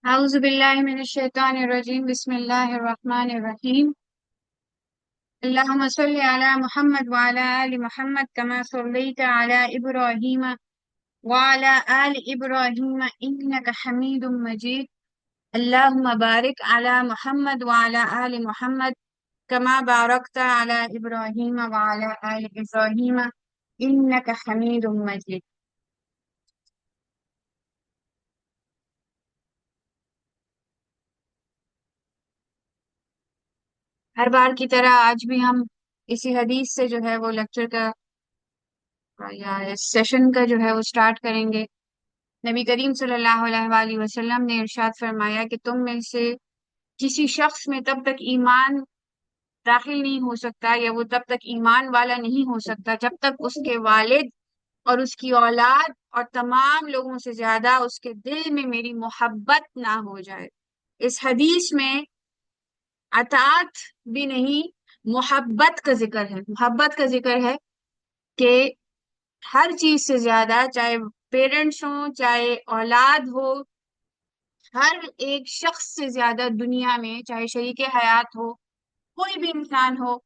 أعوذ بالله من الشيطان الرجيم بسم الله الرحمن الرحيم اللهم صل على محمد وعلى آل محمد كما صليت على إبراهيم وعلى آل إبراهيم إنك حميد مجيد اللهم بارك على محمد وعلى آل محمد كما باركت على إبراهيم وعلى آل إبراهيم إنك حميد مجيد. ہر بار کی طرح آج بھی ہم اسی حدیث سے جو ہے وہ لیکچر کا یا اس سیشن کا جو ہے وہ سٹارٹ کریں گے. نبی کریم صلی اللہ علیہ وآلہ وسلم نے ارشاد فرمایا کہ تم میں سے کسی شخص میں تب تک ایمان داخل نہیں ہو سکتا یا وہ تب تک ایمان والا نہیں ہو سکتا جب تک اس کے والد اور اس کی اولاد اور تمام لوگوں سے زیادہ اس کے دل میں میری محبت نہ ہو جائے. اس حدیث میں اطاعت بھی نہیں، محبت کا ذکر ہے. محبت کا ذکر ہے کہ ہر چیز سے زیادہ، چاہے پیرنٹس ہوں چاہے اولاد ہو، ہر ایک شخص سے زیادہ دنیا میں، چاہے شریک حیات ہو، کوئی بھی انسان ہو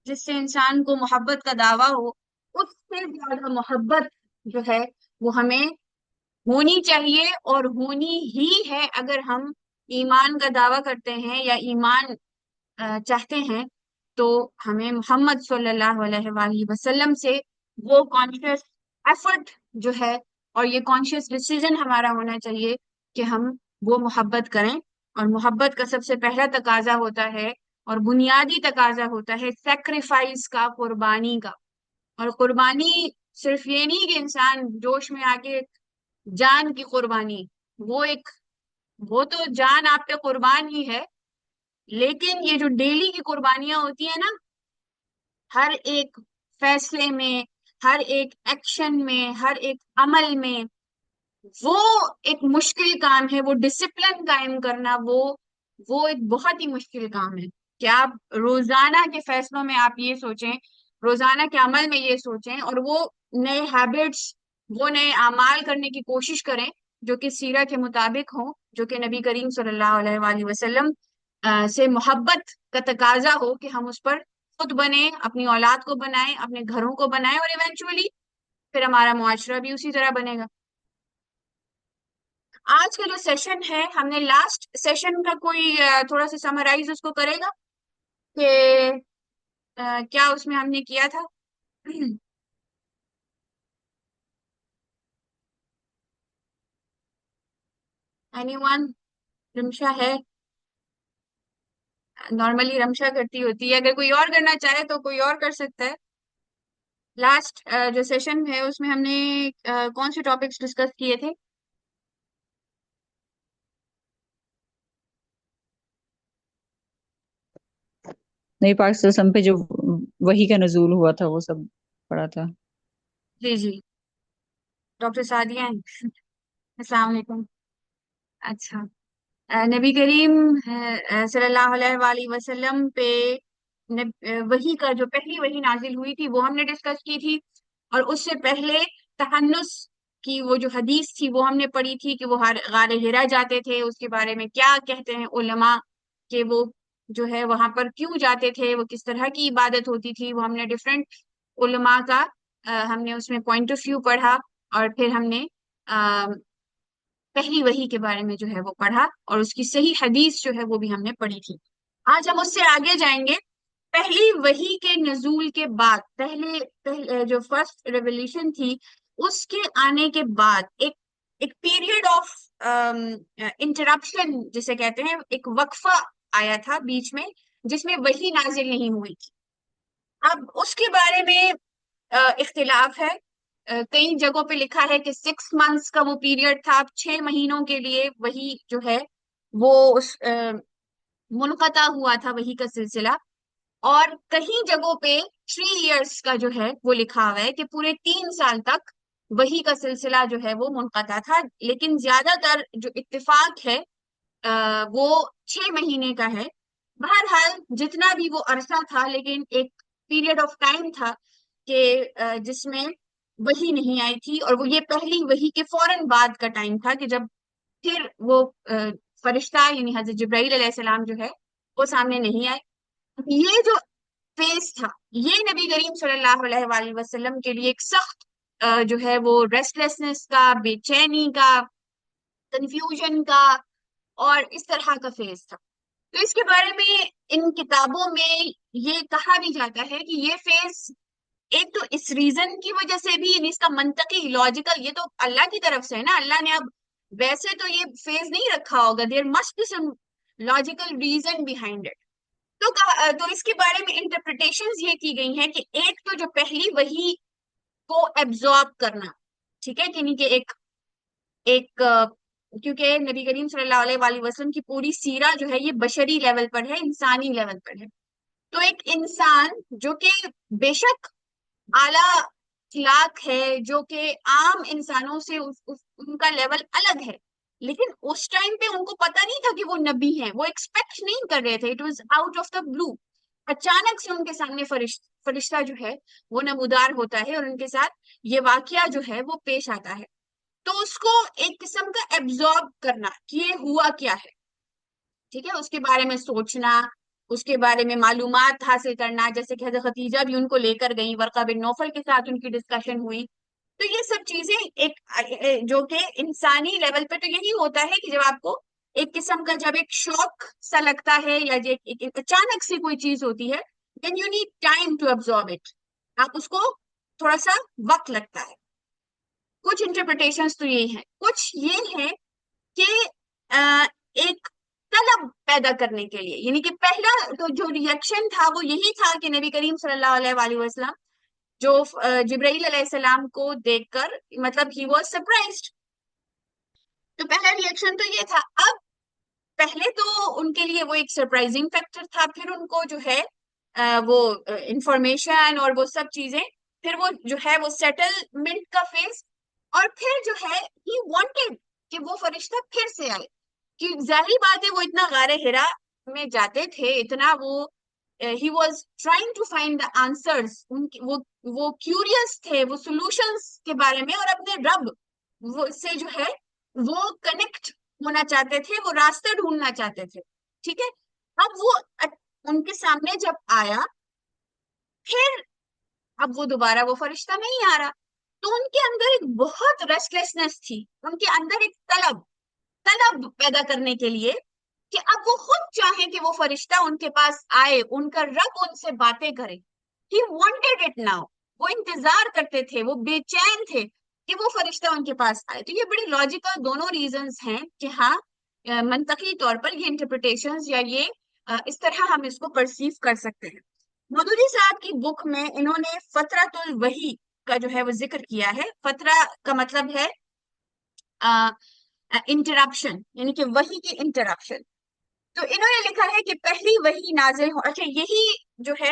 جس سے انسان کو محبت کا دعویٰ ہو، اس سے زیادہ محبت جو ہے وہ ہمیں ہونی چاہیے اور ہونی ہی ہے. اگر ہم ایمان کا دعویٰ کرتے ہیں یا ایمان چاہتے ہیں تو ہمیں محمد صلی اللہ علیہ وآلہ وسلم سے وہ کانشیس ایفرٹ جو ہے اور یہ کانشیس ڈیسیژن ہمارا ہونا چاہیے کہ ہم وہ محبت کریں. اور محبت کا سب سے پہلا تقاضا ہوتا ہے اور بنیادی تقاضا ہوتا ہے سیکریفائس کا، قربانی کا. اور قربانی صرف یہ نہیں کہ انسان جوش میں آ کے جان کی قربانی، وہ تو جان آپ پہ قربان ہی ہے، لیکن یہ جو ڈیلی کی قربانیاں ہوتی ہیں نا، ہر ایک فیصلے میں، ہر ایک ایکشن میں، ہر ایک عمل میں، وہ ایک مشکل کام ہے. وہ ڈسپلن قائم کرنا، وہ ایک بہت ہی مشکل کام ہے کہ آپ روزانہ کے فیصلوں میں آپ یہ سوچیں، روزانہ کے عمل میں یہ سوچیں اور وہ نئے ہیبٹس، وہ نئے اعمال کرنے کی کوشش کریں جو کہ سیرت کے مطابق ہوں، جو کہ نبی کریم صلی اللہ علیہ وآلہ وسلم سے محبت کا تقاضا ہو کہ ہم اس پر خود بنیں، اپنی اولاد کو بنائیں، اپنے گھروں کو بنائیں اور ایونچولی پھر ہمارا معاشرہ بھی اسی طرح بنے گا. آج کا جو سیشن ہے، ہم نے لاسٹ سیشن کا کوئی تھوڑا سا سمرائز اس کو کرے گا کہ کیا اس میں ہم نے کیا تھا؟ Any one? رمشا ہے؟ نارملی رمشا کرتی ہوتی ہے، اگر کوئی اور کرنا چاہے تو کوئی اور کر سکتا ہے. لاسٹ جو سیشن ہے اس میں ہم نے کون سے ٹاپکس ڈسکس کیے تھے؟ نبی پاک صلی اللہ علیہ وسلم پہ جو وحی کا نزول ہوا تھا وہ سب پڑھا تھا. جی جی، ڈاکٹر سعدیہ ہیں. السلام علیکم. اچھا، نبی کریم صلی اللہ علیہ وآلہ وسلم پہ وحی کا جو پہلی وحی نازل ہوئی تھی وہ ہم نے ڈسکس کی تھی. اور اس سے پہلے تحنس کی وہ جو حدیث تھی وہ ہم نے پڑھی تھی کہ وہ غار ہرا جاتے تھے، اس کے بارے میں کیا کہتے ہیں علماء کہ وہ جو ہے وہاں پر کیوں جاتے تھے، وہ کس طرح کی عبادت ہوتی تھی. وہ ہم نے ڈفرینٹ علماء کا ہم نے اس میں پوائنٹ آف ویو پڑھا اور پھر ہم نے پہلی وحی کے بارے میں جو ہے وہ پڑھا اور اس کی صحیح حدیث جو ہے وہ بھی ہم نے پڑھی تھی. آج ہم اس سے آگے جائیں گے. پہلی وحی کے نزول کے بعد، پہلے جو فرسٹ ریولیوشن تھی اس کے آنے کے بعد ایک پیریڈ آف انٹرپشن جسے کہتے ہیں، ایک وقفہ آیا تھا بیچ میں جس میں وحی نازل نہیں ہوئی تھی. اب اس کے بارے میں اختلاف ہے. کئی جگہوں پہ لکھا ہے کہ 6 months کا وہ پیریڈ تھا. اب 6 مہینوں کے لیے وہی جو ہے وہ منقطع ہوا تھا وہی کا سلسلہ. اور کہیں جگہوں پہ 3 years کا جو ہے وہ لکھا ہوا ہے کہ پورے 3 سال تک وہی کا سلسلہ جو ہے وہ منقطع تھا. لیکن زیادہ تر جو اتفاق ہے وہ 6 مہینے کا ہے. بہرحال جتنا بھی وہ عرصہ تھا، لیکن ایک پیریڈ آف ٹائم تھا کہ جس میں وہی نہیں آئی تھی. اور وہ یہ پہلی وہی کے فوراً بعد کا ٹائم تھا کہ جب پھر وہ فرشتہ یعنی حضرت جبرائیل علیہ السلام جو ہے وہ سامنے نہیں آئے. یہ جو فیز تھا یہ نبی کریم صلی اللہ علیہ وآلہ وسلم کے لیے ایک سخت جو ہے وہ ریسٹلیسنس کا، بے چینی کا، کنفیوژن کا اور اس طرح کا فیز تھا. تو اس کے بارے میں ان کتابوں میں یہ کہا بھی جاتا ہے کہ یہ فیز ایک تو اس ریزن کی وجہ سے بھی، یعنی اس کا منطقی لاجیکل، یہ تو اللہ کی طرف سے ہے نا، اللہ نے اب ویسے تو یہ فیز نہیں رکھا ہوگا، there must be some logical reason behind it. تو اس کے بارے میں انٹرپریٹیشنز یہ کی گئی ہیں کہ ایک تو جو پہلی وہی کو ایبزارب کرنا، ٹھیک ہے، یعنی کہ ایک کیونکہ نبی کریم صلی اللہ علیہ وآلہ وسلم کی پوری سیرہ جو ہے یہ بشری لیول پر ہے، انسانی لیول پر ہے. تو ایک انسان جو کہ بے شک اعلیٰ اخلاق ہے، جو کہ عام انسانوں سے ان کا لیول الگ ہے، لیکن اس ٹائم پہ ان کو پتہ نہیں تھا کہ وہ نبی ہیں، وہ ایکسپیکٹ نہیں کر رہے تھے. It was out of the blue, اچانک سے ان کے سامنے فرشتہ جو ہے وہ نمودار ہوتا ہے اور ان کے ساتھ یہ واقعہ جو ہے وہ پیش آتا ہے. تو اس کو ایک قسم کا ایبزارب کرنا کہ یہ ہوا کیا ہے، ٹھیک ہے، اس کے بارے میں سوچنا، اس کے بارے میں معلومات حاصل کرنا، جیسے کہ حضرت خدیجہ بھی ان کو لے کر گئیں، ورقہ بن نوفل کے ساتھ ان کی ڈسکشن ہوئی. تو یہ سب چیزیں ایک جو کہ انسانی لیول پہ تو یہی ہوتا ہے کہ جب آپ کو ایک قسم کا جب ایک شوق سا لگتا ہے یا ایک اچانک سے کوئی چیز ہوتی ہے، then you need time to absorb it. آپ اس کو تھوڑا سا وقت لگتا ہے. کچھ انٹرپریٹیشنز تو یہی ہیں، کچھ یہ ہے کہ ایک طلب پیدا کرنے کے لیے، یعنی کہ پہلا تو جو ریئیکشن تھا وہ یہی تھا کہ نبی کریم صلی اللہ علیہ وآلہ وسلم جو جبرائیل علیہ السلام کو دیکھ کر مطلب ہی واز سرپرائزڈ. تو پہلا ریئیکشن تو یہ تھا. اب پہلے تو ان کے لیے وہ ایک سرپرائزنگ فیکٹر تھا، پھر ان کو جو ہے وہ انفارمیشن اور وہ سب چیزیں، پھر وہ جو ہے وہ سیٹلمنٹ کا فیز، اور پھر جو ہے ہی وانٹیڈ کہ وہ فرشتہ پھر سے آئے. کہ ظاہری بات ہے وہ اتنا غار ہرا میں جاتے تھے، اتنا وہ ہی was trying to find the answers, وہ کیوریس تھے، وہ سولوشنز کے بارے میں، اور اپنے رب وہ سے جو ہے وہ کنیکٹ ہونا چاہتے تھے، وہ راستہ ڈھونڈنا چاہتے تھے. ٹھیک ہے، اب وہ ان کے سامنے جب آیا، پھر اب وہ دوبارہ وہ فرشتہ نہیں آ رہا، تو ان کے اندر ایک بہت ریسٹلیسنس تھی، ان کے اندر ایک طلب پیدا کرنے کے لیے کہ اب وہ خود چاہیں کہ وہ فرشتہ ان کے پاس آئے، ان کا رب ان سے باتیں کرے. He wanted it now. وہ انتظار کرتے تھے، وہ بے چین تھے کہ وہ فرشتہ ان کے پاس آئے. تو یہ بڑی لاجیکل دونوں ریزنز ہیں کہ ہاں منطقی طور پر یہ انٹرپریٹیشنز یا یہ اس طرح ہم اس کو پرسیو کر سکتے ہیں. مودودی صاحب کی بک میں انہوں نے فترۃ الوحی کا جو ہے وہ ذکر کیا ہے. فترہ کا مطلب ہے انٹرپشن، یعنی کہ وحی کی انٹرپشن. تو انہوں نے لکھا ہے کہ پہلی وحی نازل ہو، اچھا یہی جو ہے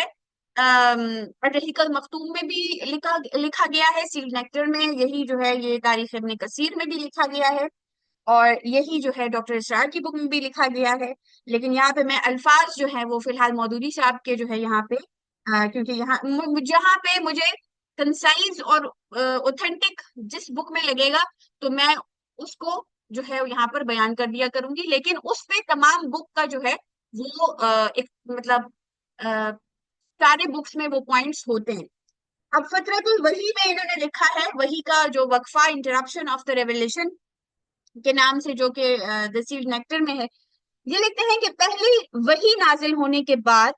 الرحیق المختوم میں بھی لکھا گیا ہے، سیل نیکٹر میں یہی جو ہے یہ تاریخ ابن کثیر میں بھی لکھا گیا ہے، اور یہی جو ہے ڈاکٹر اسرار کی بک میں بھی لکھا گیا ہے. لیکن یہاں پہ میں الفاظ جو ہیں وہ فی الحال مودودی صاحب کے جو ہے یہاں پہ کیونکہ جہاں پہ مجھے کنسائز اور اوتھینٹک جس بک میں لگے گا تو میں اس کو جو ہے یہاں پر بیان کر دیا کروں گی، لیکن اس پہ تمام بک کا جو ہے وہ ایک مطلب سارے بکس میں وہ پوائنٹس ہوتے ہیں. اب فترۃ الوحی میں انہوں نے لکھا ہے، وحی کا جو وقفہ انٹرپشن آف دا ریولیشن کے نام سے جو کہ دا سیل نیکٹر میں ہے، یہ لکھتے ہیں کہ پہلی وحی نازل ہونے کے بعد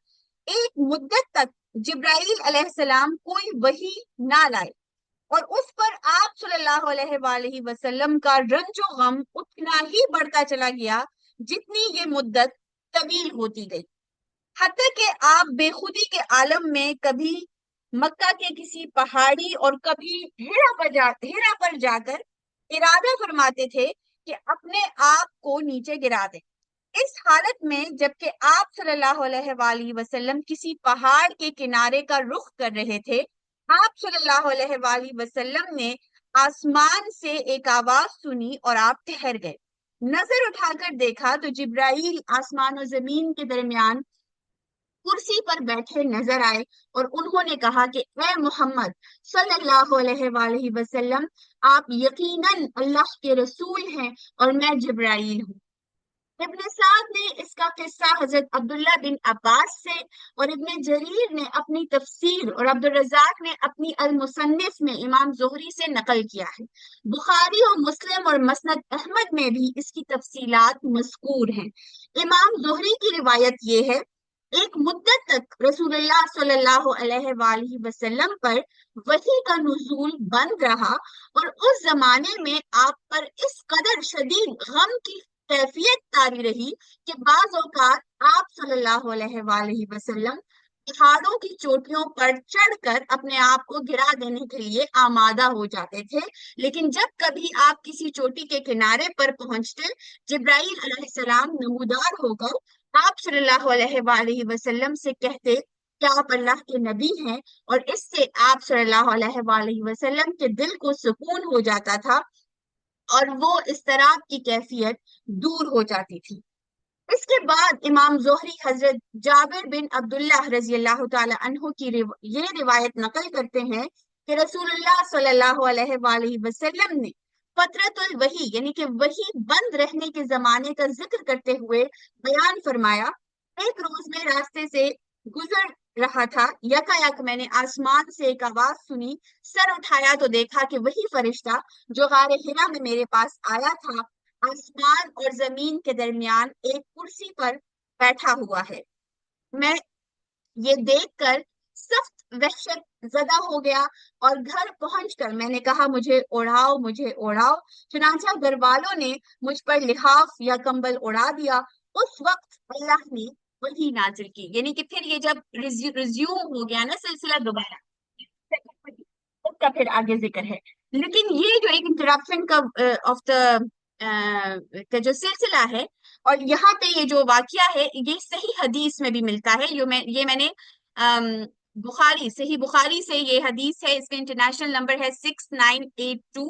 ایک مدت تک جبرائیل علیہ السلام کوئی وحی نہ لائے، اور اس پر آپ صلی اللہ علیہ وآلہ وسلم کا رنج و غم اتنا ہی بڑھتا چلا گیا جتنی یہ مدت طویل ہوتی گئی، حتیٰ کہ آپ بے خودی کے عالم میں کبھی مکہ کے کسی پہاڑی اور کبھی ہیرا پر جا کر ارادہ فرماتے تھے کہ اپنے آپ کو نیچے گرا دیں. اس حالت میں جبکہ آپ صلی اللہ علیہ وآلہ وسلم کسی پہاڑ کے کنارے کا رخ کر رہے تھے، آپ صلی اللہ علیہ وآلہ وسلم نے آسمان سے ایک آواز سنی اور آپ ٹھہر گئے. نظر اٹھا کر دیکھا تو جبرائیل آسمان و زمین کے درمیان کرسی پر بیٹھے نظر آئے، اور انہوں نے کہا کہ اے محمد صلی اللہ علیہ وآلہ وسلم، آپ یقیناً اللہ کے رسول ہیں اور میں جبرائیل ہوں. ابن سعد نے اس کا قصہ حضرت عبداللہ بن عباس سے، اور ابن جریر نے اپنی تفسیر، اور عبد الرزاق نے اپنی المصنف میں امام زہری سے نقل کیا ہے۔ بخاری اور مسلم اور مسند احمد میں بھی اس کی تفصیلات مذکور ہیں۔ امام زہری کی روایت یہ ہے، ایک مدت تک رسول اللہ صلی اللہ علیہ وآلہ وسلم پر وحی کا نزول بند رہا، اور اس زمانے میں آپ پر اس قدر شدید غم کی کیفیت طاری رہی کہ بعض اوقات آپ صلی اللہ علیہ وآلہ وسلم پہاڑوں کی چوٹیوں پر چڑھ کر اپنے آپ کو گرا دینے کے لیے آمادہ ہو جاتے تھے، لیکن جب کبھی آپ کسی چوٹی کے کنارے پر پہنچتے، جبرائیل علیہ السلام نمودار ہو کر آپ صلی اللہ علیہ وآلہ وسلم سے کہتے کہ آپ اللہ کے نبی ہیں، اور اس سے آپ صلی اللہ علیہ وآلہ وسلم کے دل کو سکون ہو جاتا تھا، اور وہ اضطراب کی کیفیت دور ہو جاتی تھی۔ اس کے بعد امام زہری حضرت جابر بن عبداللہ رضی اللہ تعالی عنہ کی یہ روایت نقل کرتے ہیں کہ رسول اللہ صلی اللہ علیہ وآلہ وسلم نے فترت الوحی یعنی کہ وحی بند رہنے کے زمانے کا ذکر کرتے ہوئے بیان فرمایا، ایک روز میں راستے سے گزر رہا تھا، یکا میں نے آسمان سے ایک آواز سنی، سر اٹھایا تو دیکھا کہ وہی فرشتہ جو غار حرا میں میرے پاس آیا تھا آسمان اور زمین کے درمیان ایک کرسی پر بیٹھا ہوا ہے۔ میں یہ دیکھ کر سخت وحشت زدہ ہو گیا، اور گھر پہنچ کر میں نے کہا مجھے اڑاؤ، مجھے اڑاؤ۔ چنانچہ گھر والوں نے مجھ پر لحاف یا کمبل اڑا دیا۔ اس وقت اللہ نے وہی نازل کی، یعنی کہ پھر یہ جب ریزیوم ہو گیا نا سلسلہ دوبارہ، اس کا پھر آگے ذکر ہے۔ لیکن یہ جو ایک انٹرپشن کا آف دا کا جو سلسلہ ہے، اور یہاں پہ یہ جو واقعہ ہے یہ صحیح حدیث میں بھی ملتا ہے، یہ میں نے صحیح بخاری سے یہ حدیث ہے، اس کا انٹرنیشنل نمبر ہے 6982،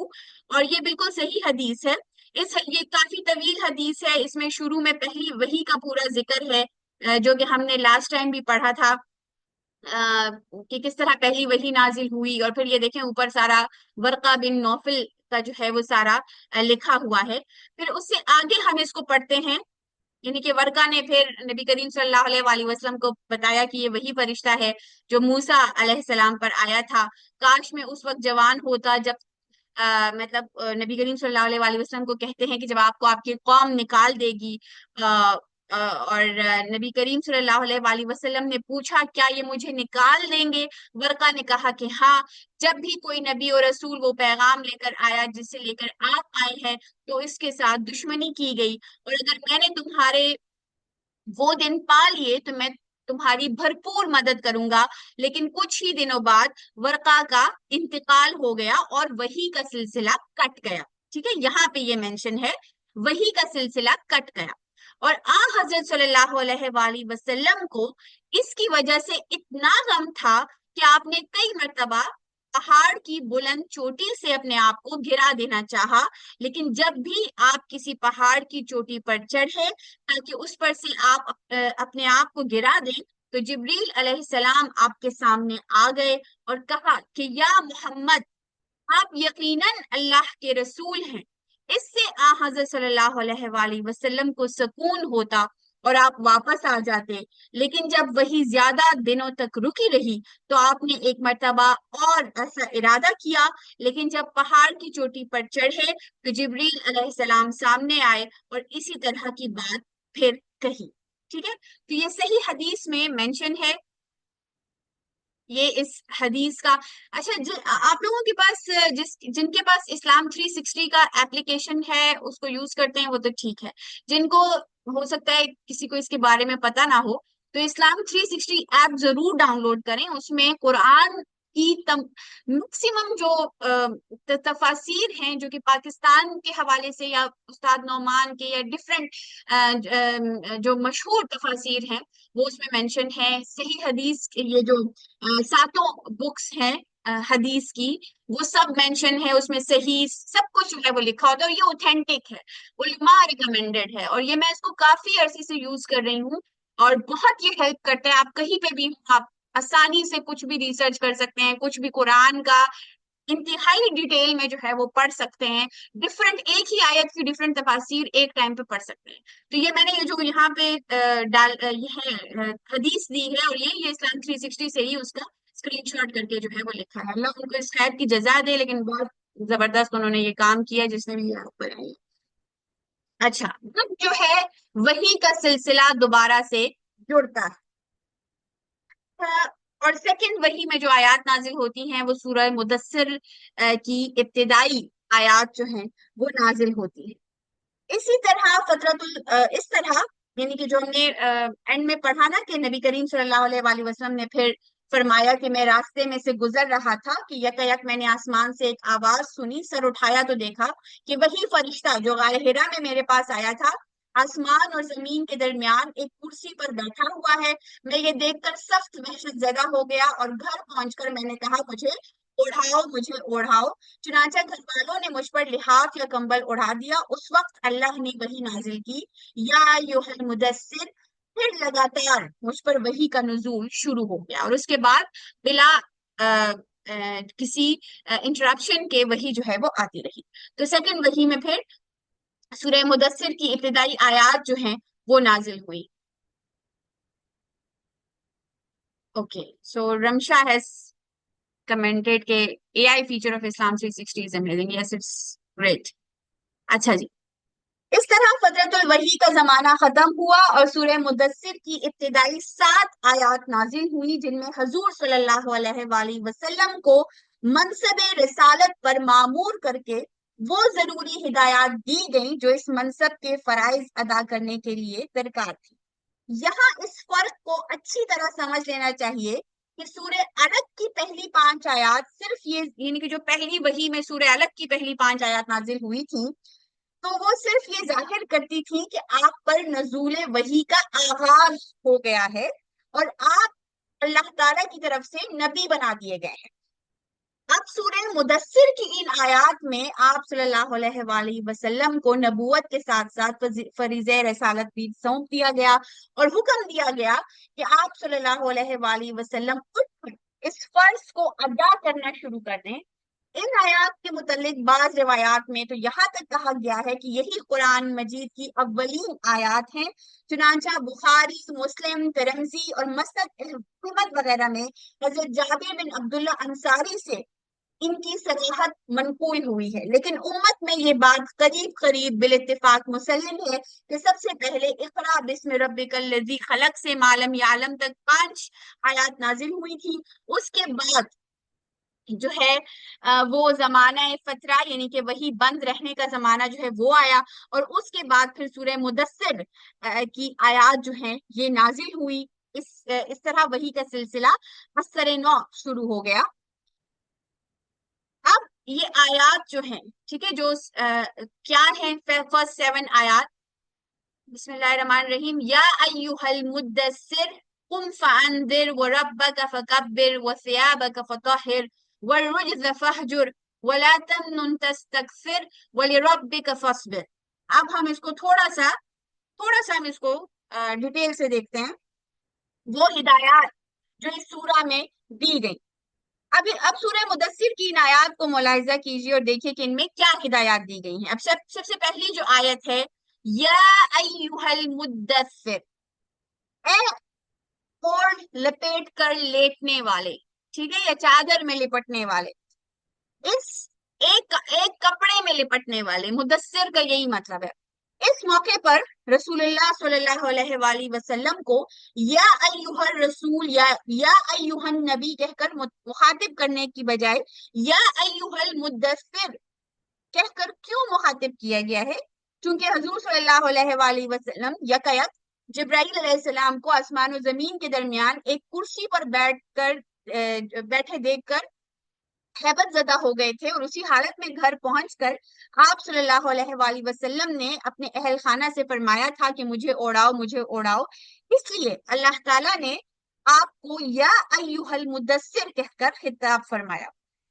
اور یہ بالکل صحیح حدیث ہے۔ یہ کافی طویل حدیث ہے، اس میں شروع میں پہلی وحی کا پورا ذکر ہے، جو کہ ہم نے لاسٹ ٹائم بھی پڑھا تھا، کہ کس طرح پہلی وحی نازل ہوئی، اور پھر یہ دیکھیں اوپر سارا ورقہ بن نوفل کا جو ہے وہ سارا لکھا ہوا ہے۔ پھر اس سے آگے ہم اس کو پڑھتے ہیں، یعنی کہ ورقہ نے پھر نبی کریم صلی اللہ علیہ وآلہ وسلم کو بتایا کہ یہ وہی فرشتہ ہے جو موسیٰ علیہ السلام پر آیا تھا، کاش میں اس وقت جوان ہوتا جب مطلب نبی کریم صلی اللہ علیہ وآلہ وسلم کو کہتے ہیں کہ جب آپ کو آپ کی قوم نکال دے گی، اور نبی کریم صلی اللہ علیہ وآلہ وسلم نے پوچھا کیا یہ مجھے نکال دیں گے؟ ورقہ نے کہا کہ ہاں، جب بھی کوئی نبی اور رسول وہ پیغام لے کر آیا جس سے لے کر آپ آئے ہیں تو اس کے ساتھ دشمنی کی گئی، اور اگر میں نے تمہارے وہ دن پا لیے تو میں تمہاری بھرپور مدد کروں گا۔ لیکن کچھ ہی دنوں بعد ورقہ کا انتقال ہو گیا اور وحی کا سلسلہ کٹ گیا۔ ٹھیک ہے، یہاں پہ یہ مینشن ہے وحی کا سلسلہ کٹ گیا، اور حضرت صلی اللہ علیہ وآلہ وسلم کو اس کی وجہ سے اتنا غم تھا کہ آپ نے کئی مرتبہ پہاڑ کی بلند چوٹی سے اپنے آپ کو گرا دینا چاہا، لیکن جب بھی آپ کسی پہاڑ کی چوٹی پر چڑھے تاکہ اس پر سے آپ اپنے آپ کو گرا دیں، تو جبریل علیہ السلام آپ کے سامنے آ گئے اور کہا کہ یا محمد، آپ یقیناً اللہ کے رسول ہیں۔ اس سے حضرت صلی اللہ علیہ وآلہ وسلم کو سکون ہوتا اور آپ واپس آ جاتے، لیکن جب وہی زیادہ دنوں تک رکی رہی تو آپ نے ایک مرتبہ اور ایسا ارادہ کیا، لیکن جب پہاڑ کی چوٹی پر چڑھے تو جبریل علیہ السلام سامنے آئے اور اسی طرح کی بات پھر کہی۔ ٹھیک ہے، تو یہ صحیح حدیث میں مینشن ہے یہ اس حدیث کا۔ اچھا، آپ لوگوں کے پاس جن کے پاس اسلام 360 کا ایپلیکیشن ہے اس کو یوز کرتے ہیں وہ تو ٹھیک ہے، جن کو ہو سکتا ہے کسی کو اس کے بارے میں پتہ نہ ہو تو اسلام 360 ایپ ضرور ڈاؤن لوڈ کریں۔ اس میں قرآن کی میکسیمم جو تفاسیر ہیں جو کہ پاکستان کے حوالے سے یا استاد نعمان کے یا ڈفرینٹ جو مشہور تفاسیر ہیں وہ اس میں مینشن ہے۔ صحیح حدیث یہ جو ساتوں بکس ہیں حدیث کی وہ سب مینشن ہے اس میں، صحیح سب کچھ جو ہے وہ لکھا ہوتا ہے، اور یہ اوتھینٹک ہے، علماء ریکمینڈڈ ہے، اور یہ میں اس کو کافی عرصے سے یوز کر رہی ہوں اور بہت یہ ہیلپ کرتا ہے۔ آپ کہیں پہ بھی آپ آسانی سے کچھ بھی ریسرچ کر سکتے ہیں، کچھ بھی قرآن کا انتہائی ڈیٹیل میں جو ہے وہ پڑھ سکتے ہیں. ڈفرنٹ ایک ہی آیت کی ڈفرنٹ تفاسیر ایک ٹائم پہ پڑھ سکتے ہیں. تو یہ میں نے یہ جو یہاں پہ یہ ہے حدیث دی ہے، اور یہ اسلام 360 سے ہی اس کا اسکرین شاٹ کر کے جو ہے وہ لکھا ہے. اللہ ان کو اس خیر کی جزا دے، لیکن بہت زبردست انہوں نے یہ کام کیا جس نے بھی یہ آپ بنائی. اچھا، اب جو ہے وحی کا سلسلہ دوبارہ سے جڑتا ہے. اور سیکنڈ وحی میں جو آیات نازل ہوتی ہیں وہ سورہ مدثر کی ابتدائی آیات جو ہیں وہ نازل ہوتی ہیں. اسی طرح اس طرح یعنی کہ جو ہم نے اینڈ میں پڑھا نا کہ نبی کریم صلی اللہ علیہ وآلہ وسلم نے پھر فرمایا کہ میں راستے میں سے گزر رہا تھا کہ یک میں نے آسمان سے ایک آواز سنی، سر اٹھایا تو دیکھا کہ وہی فرشتہ جو غار حرا میں میرے پاس آیا تھا آسمان اور زمین کے درمیان ایک کرسی پر بیٹھا ہوا ہے. میں یہ دیکھ کر سخت وحشت زدہ ہو گیا اور گھر پہنچ کر میں نے کہا مجھے اوڑھاؤ، مجھے اوڑھاؤ. چنانچہ گھر والوں نے مجھ پر لحاف یا کمبل اڑا دیا. اس وقت اللہ نے وحی نازل کی، یا ایھا المدثر. پھر لگاتار مجھ پر وحی کا نزول شروع ہو گیا، اور اس کے بعد بلا کسی انٹرپشن کے وحی جو ہے وہ آتی رہی. تو سیکنڈ وحی میں پھر سورہ مدثر کی ابتدائی آیات جو ہیں وہ نازل ہوئی. Okay, so Rimsha has commented کہ AI feature of Islam 360 is amazing. Yes, it's great. اچھا جی، اس طرح فترۃ الوحی کا زمانہ ختم ہوا اور سورہ مدثر کی ابتدائی 7 آیات نازل ہوئی جن میں حضور صلی اللہ علیہ وآلہ وسلم کو منصب رسالت پر مامور کر کے وہ ضروری ہدایات دی گئیں جو اس منصب کے فرائض ادا کرنے کے لیے درکار تھی. یہاں اس فرق کو اچھی طرح سمجھ لینا چاہیے کہ سورہ علق کی پہلی 5 آیات صرف یہ، یعنی کہ جو پہلی وحی میں سورہ علق کی پہلی 5 آیات نازل ہوئی تھی تو وہ صرف یہ ظاہر کرتی تھی کہ آپ پر نزول وحی کا آغاز ہو گیا ہے اور آپ اللہ تعالیٰ کی طرف سے نبی بنا دیے گئے ہیں. اب سورہ مدثر کی ان آیات میں آپ صلی اللہ علیہ وآلہ وسلم کو نبوت کے ساتھ ساتھ فریضہ رسالت بھی سونپ دیا گیا اور حکم دیا گیا کہ آپ صلی اللہ علیہ وآلہ وسلم اٹھ اس فرض کو ادا کرنا شروع کر دیں. ان آیات کے متعلق بعض روایات میں تو یہاں تک کہا گیا ہے کہ یہی قرآن مجید کی اولین آیات ہیں. چنانچہ بخاری، مسلم، ترمذی اور مسند احمد وغیرہ میں حضرت جابر بن عبداللہ انصاری سے ان کی صراحت منقول ہوئی ہے. لیکن امت میں یہ بات قریب بالاتفاق مسلم ہے کہ سب سے پہلے اقرا بسم ربک الذی خلق سے معلم یعلم تک 5 آیات نازل ہوئی تھی. اس کے بعد جو ہے وہ زمانہ فترہ یعنی کہ وہی بند رہنے کا زمانہ جو ہے وہ آیا، اور اس کے بعد پھر سورہ مدثر کی آیات جو ہیں یہ نازل ہوئی. اس طرح وحی کا سلسلہ اثر نو شروع ہو گیا. اب یہ آیات جو ہیں، ٹھیک ہے، جو کیا ہیں فرسٹ 7 آیات. بسم اللہ الرحمن الرحیم. یا ایھا المدثر قم فانذر وربک فکبر وثیابک فطہر والرجز فہجر ولا تمنن تستکثر ولربک فاصبر. اب ہم اس کو تھوڑا سا ہم اس کو ڈیٹیل سے دیکھتے ہیں. وہ ہدایات جو اس سورہ میں دی گئی. اب سورہ مدثر کی ان آیات کو ملاحظہ کیجیے اور دیکھیے کہ ان میں کیا ہدایات دی گئی ہیں. اب سب سے پہلی جو آیت ہے، یا ایھا المدثر، اے اوڑھ لپیٹ کر لیٹنے والے، ٹھیک ہے، یا چادر میں لپٹنے والے، اس ایک کپڑے میں لپٹنے والے. مدثر کا یہی مطلب ہے. اس موقع پر رسول اللہ صلی اللہ علیہ وآلہ وسلم کو یا ایھا الرسول یا ایھا النبی کہہ کر مخاطب کرنے کی بجائے یا ایھا المدثر کہہ کر کیوں مخاطب کیا گیا ہے؟ چونکہ حضور صلی اللہ علیہ وآلہ وسلم یکایک جبرائیل علیہ السلام کو آسمان و زمین کے درمیان ایک کرسی پر بیٹھے دیکھ کر ہیبت زدہ ہو گئے تھے، اور اسی حالت میں گھر پہنچ کر آپ صلی اللہ علیہ وآلہ وسلم نے اپنے اہل خانہ سے فرمایا تھا کہ مجھے اوڑھاؤ، مجھے اوڑھاؤ. اس لیے اللہ تعالیٰ نے آپ کو یا ایھا المدثر کہہ کر خطاب فرمایا.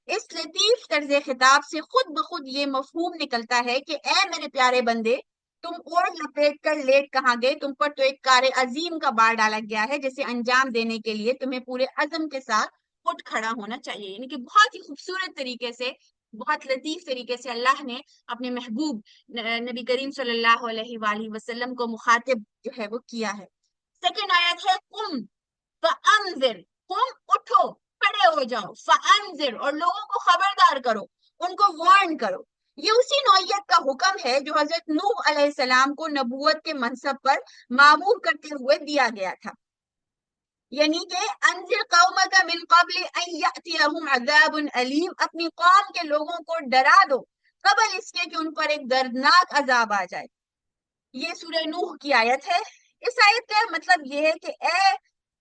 اس لطیف طرز خطاب سے خود بخود یہ مفہوم نکلتا ہے کہ اے میرے پیارے بندے، تم اوڑھ لپیٹ کر لیٹ کہاں گئے؟ تم پر تو ایک کار عظیم کا بار ڈالا گیا ہے جسے انجام دینے کے لیے تمہیں پورے عزم کے ساتھ اٹھ کھڑا ہونا چاہیے. یعنی کہ بہت ہی خوبصورت طریقے سے، بہت لطیف طریقے سے اللہ نے اپنے محبوب نبی کریم صلی اللہ علیہ وآلہ وسلم کو مخاطب جو ہے وہ کیا ہے. سیکنڈ آیت ہے قم فانذر، قم اٹھو، کھڑے ہو جاؤ، فانذر اور لوگوں کو خبردار کرو، ان کو وارن کرو. یہ اسی نوعیت کا حکم ہے جو حضرت نوح علیہ السلام کو نبوت کے منصب پر معمور کرتے ہوئے دیا گیا تھا. یعنی کہ انذر قومک من قبل ان یأتیہم عذاب علیم، اپنی قوم کے لوگوں کو ڈرا دو قبل اس کے کہ ان پر ایک دردناک عذاب آ جائے. یہ سورہ نوح کی آیت ہے. اس آیت کا مطلب یہ ہے کہ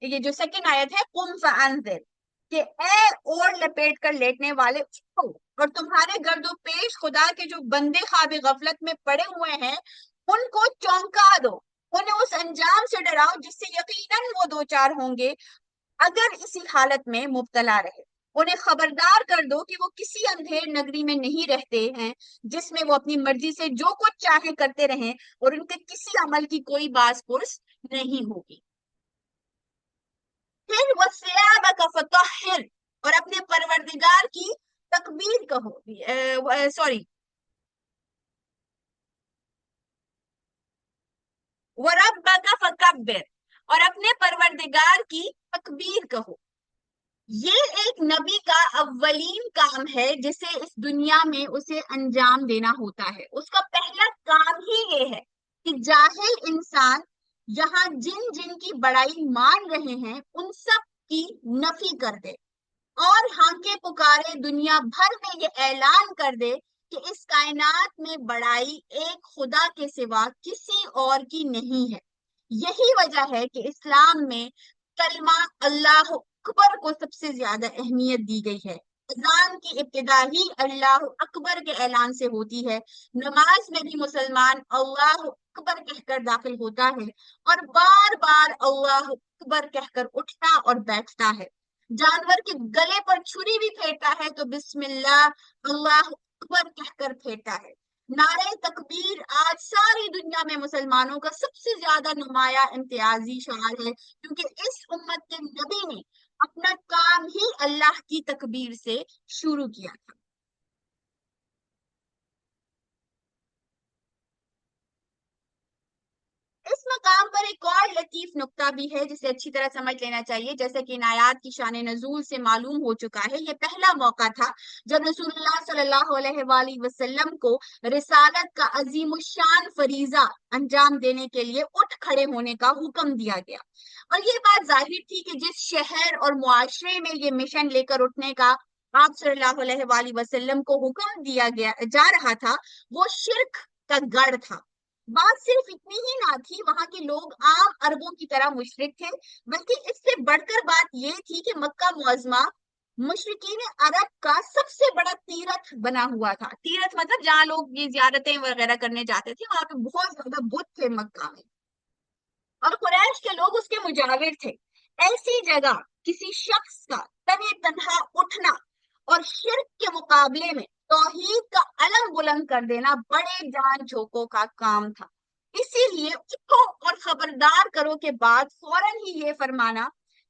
یہ جو سیکنڈ آیت ہے قم فانذر، کہ اے اوڑ لپیٹ کر لیٹنے والے اٹھو، اور تمہارے گرد و پیش خدا کے جو بندے خواب غفلت میں پڑے ہوئے ہیں ان کو چونکا دو، انہیں اس انجام سے ڈراؤ جس سے یقیناً وہ دو چار ہوں گے اگر اسی حالت میں مبتلا رہے. انہیں خبردار کر دو کہ وہ کسی اندھیر نگری میں نہیں رہتے ہیں جس میں وہ اپنی مرضی سے جو کچھ چاہے کرتے رہیں اور ان کے کسی عمل کی کوئی باز پرس نہیں ہوگی. پھر وَثِيَابَكَ فَطَهِّرْ، اور اپنے پروردگار کی تکبیر کہو، سوری وَرَبَّكَ فَكَبِّرْ، اور اپنے پروردگار کی تکبیر کہو. یہ ایک نبی کا اولین کام ہے جسے اس دنیا میں اسے انجام دینا ہوتا ہے. اس کا پہلا کام ہی یہ ہے کہ جاہل انسان جہاں جن جن کی بڑائی مان رہے ہیں ان سب کی نفی کر دے اور ہانکے پکارے دنیا بھر میں یہ اعلان کر دے کہ اس کائنات میں بڑائی ایک خدا کے سوا کسی اور کی نہیں ہے. یہی وجہ ہے کہ اسلام میں کلمہ اللہ اکبر کو سب سے زیادہ اہمیت دی گئی ہے. اذان کی ابتدا ہی اللہ اکبر کے اعلان سے ہوتی ہے. نماز میں بھی مسلمان اللہ اکبر کہہ کر داخل ہوتا ہے اور بار بار اللہ اکبر کہہ کر اٹھتا اور بیٹھتا ہے. جانور کے گلے پر چھری بھی پھیرتا ہے تو بسم اللہ اللہ اکبر کہہ کر پھیرتا ہے. نعرہ تکبیر آج ساری دنیا میں مسلمانوں کا سب سے زیادہ نمایاں امتیازی شعار ہے، کیونکہ اس امت کے نبی نے اپنا کام ہی اللہ کی تکبیر سے شروع کیا تھا. اس مقام پر ایک اور لطیف نقطہ بھی ہے جسے اچھی طرح سمجھ لینا چاہیے. جیسے کہ ان آیات کی شان نزول سے معلوم ہو چکا ہے، یہ پہلا موقع تھا جب رسول اللہ صلی اللہ علیہ وآلہ وسلم کو رسالت کا عظیم الشان فریضہ انجام دینے کے لیے اٹھ کھڑے ہونے کا حکم دیا گیا. اور یہ بات ظاہر تھی کہ جس شہر اور معاشرے میں یہ مشن لے کر اٹھنے کا آپ صلی اللہ علیہ وآلہ وسلم کو حکم دیا جا رہا تھا وہ شرک کا گڑھ تھا. بات صرف اتنی ہی نہ تھی وہاں کے لوگ عام عربوں کی طرح مشرک تھے، بلکہ اس سے بڑھ کر بات یہ تھی کہ مکہ معظمہ مشرکین عرب کا سب سے بڑا تیرتھ بنا ہوا تھا. تیرتھ مطلب جہاں لوگ یہ زیارتیں وغیرہ کرنے جاتے تھے، وہاں پہ بہت زیادہ بت تھے مکہ میں اور قریش کے لوگ اس کے مجاور تھے. ایسی جگہ کسی شخص کا تنہا تنہا اٹھنا اور شرک کے مقابلے میں توحید کا علم بلند کر دینا بڑے جان جھوکوں کا کام تھا. اسی لیے اٹھو اور خبردار کرو کے بعد فوراً ہی یہ فرمانا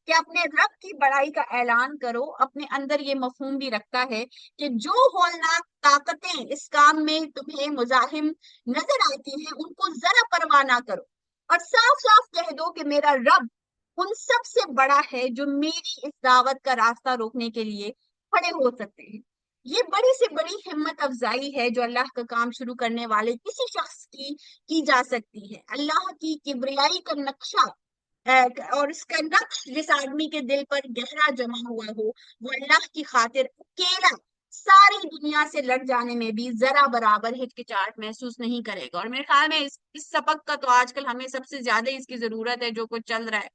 کہ اپنے رب کی بڑائی کا اعلان کرو اپنے اندر یہ مفہوم بھی رکھتا ہے کہ جو ہولناک طاقتیں اس کام میں تمہیں مزاحم نظر آتی ہیں ان کو ذرا پرواہ نہ کرو اور صاف صاف کہہ دو کہ میرا رب ان سب سے بڑا ہے جو میری اس دعوت کا راستہ روکنے کے لیے کھڑے ہو سکتے ہیں. یہ بڑی سے بڑی ہمت افزائی ہے جو اللہ کا کام شروع کرنے والے کسی شخص کی جا سکتی ہے. اللہ کی کبریائی کا نقشہ اور اس کا نقش جس آدمی کے دل پر گہرا جمع ہوا ہو وہ اللہ کی خاطر اکیلا ساری دنیا سے لڑ جانے میں بھی ذرا برابر ہچکچاہٹ محسوس نہیں کرے گا. اور میرے خیال میں اس سبق کا تو آج کل ہمیں سب سے زیادہ اس کی ضرورت ہے جو کچھ چل رہا ہے.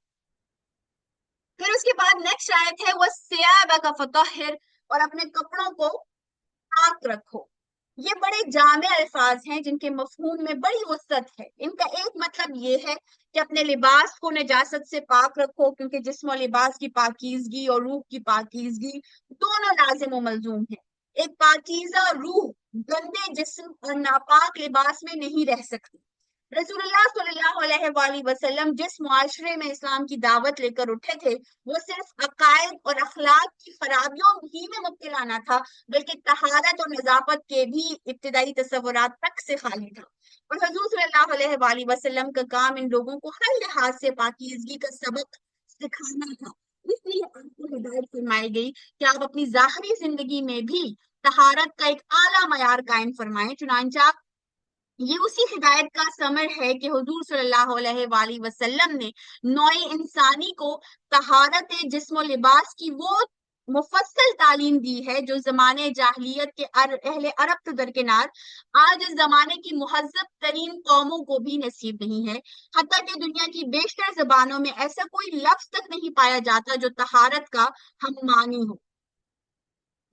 پھر اس کے بعد نیکسٹ آیت ہے وَثِيَابَكَ فَطَهِّرْ، اور اپنے کپڑوں کو پاک رکھو. یہ بڑے جامع الفاظ ہیں جن کے مفہوم میں بڑی وسعت ہے. ان کا ایک مطلب یہ ہے کہ اپنے لباس کو نجاست سے پاک رکھو، کیونکہ جسم و لباس کی پاکیزگی اور روح کی پاکیزگی دونوں لازم و ملزوم ہیں. ایک پاکیزہ روح گندے جسم اور ناپاک لباس میں نہیں رہ سکتی. رسول اللہ صلی اللہ علیہ وآلہ وسلم جس معاشرے میں اسلام کی دعوت لے کر اٹھے تھے وہ صرف عقائد اور اخلاق کی خرابیوں ہی میں مبتلا نہ تھا، بلکہ طہارت اور نظافت کے بھی ابتدائی تصورات تک سے خالی تھا۔ اور حضور صلی اللہ علیہ وآلہ وسلم کا کام ان لوگوں کو ہر لحاظ سے پاکیزگی کا سبق سکھانا تھا۔ اس لیے آپ کو ہدایت فرمائی گئی کہ آپ اپنی ظاہری زندگی میں بھی طہارت کا ایک اعلیٰ معیار قائم فرمائیں۔ چنانچہ یہ اسی ہدایت کا ثمر ہے کہ حضور صلی اللہ علیہ وآلہ وسلم نے نوع انسانی کو طہارت جسم و لباس کی وہ مفصل تعلیم دی ہے جو زمانے جاہلیت کے اہل عرب تو درکنار آج اس زمانے کی مہذب ترین قوموں کو بھی نصیب نہیں ہے۔ حتیٰ کہ دنیا کی بیشتر زبانوں میں ایسا کوئی لفظ تک نہیں پایا جاتا جو طہارت کا ہم معنی ہو۔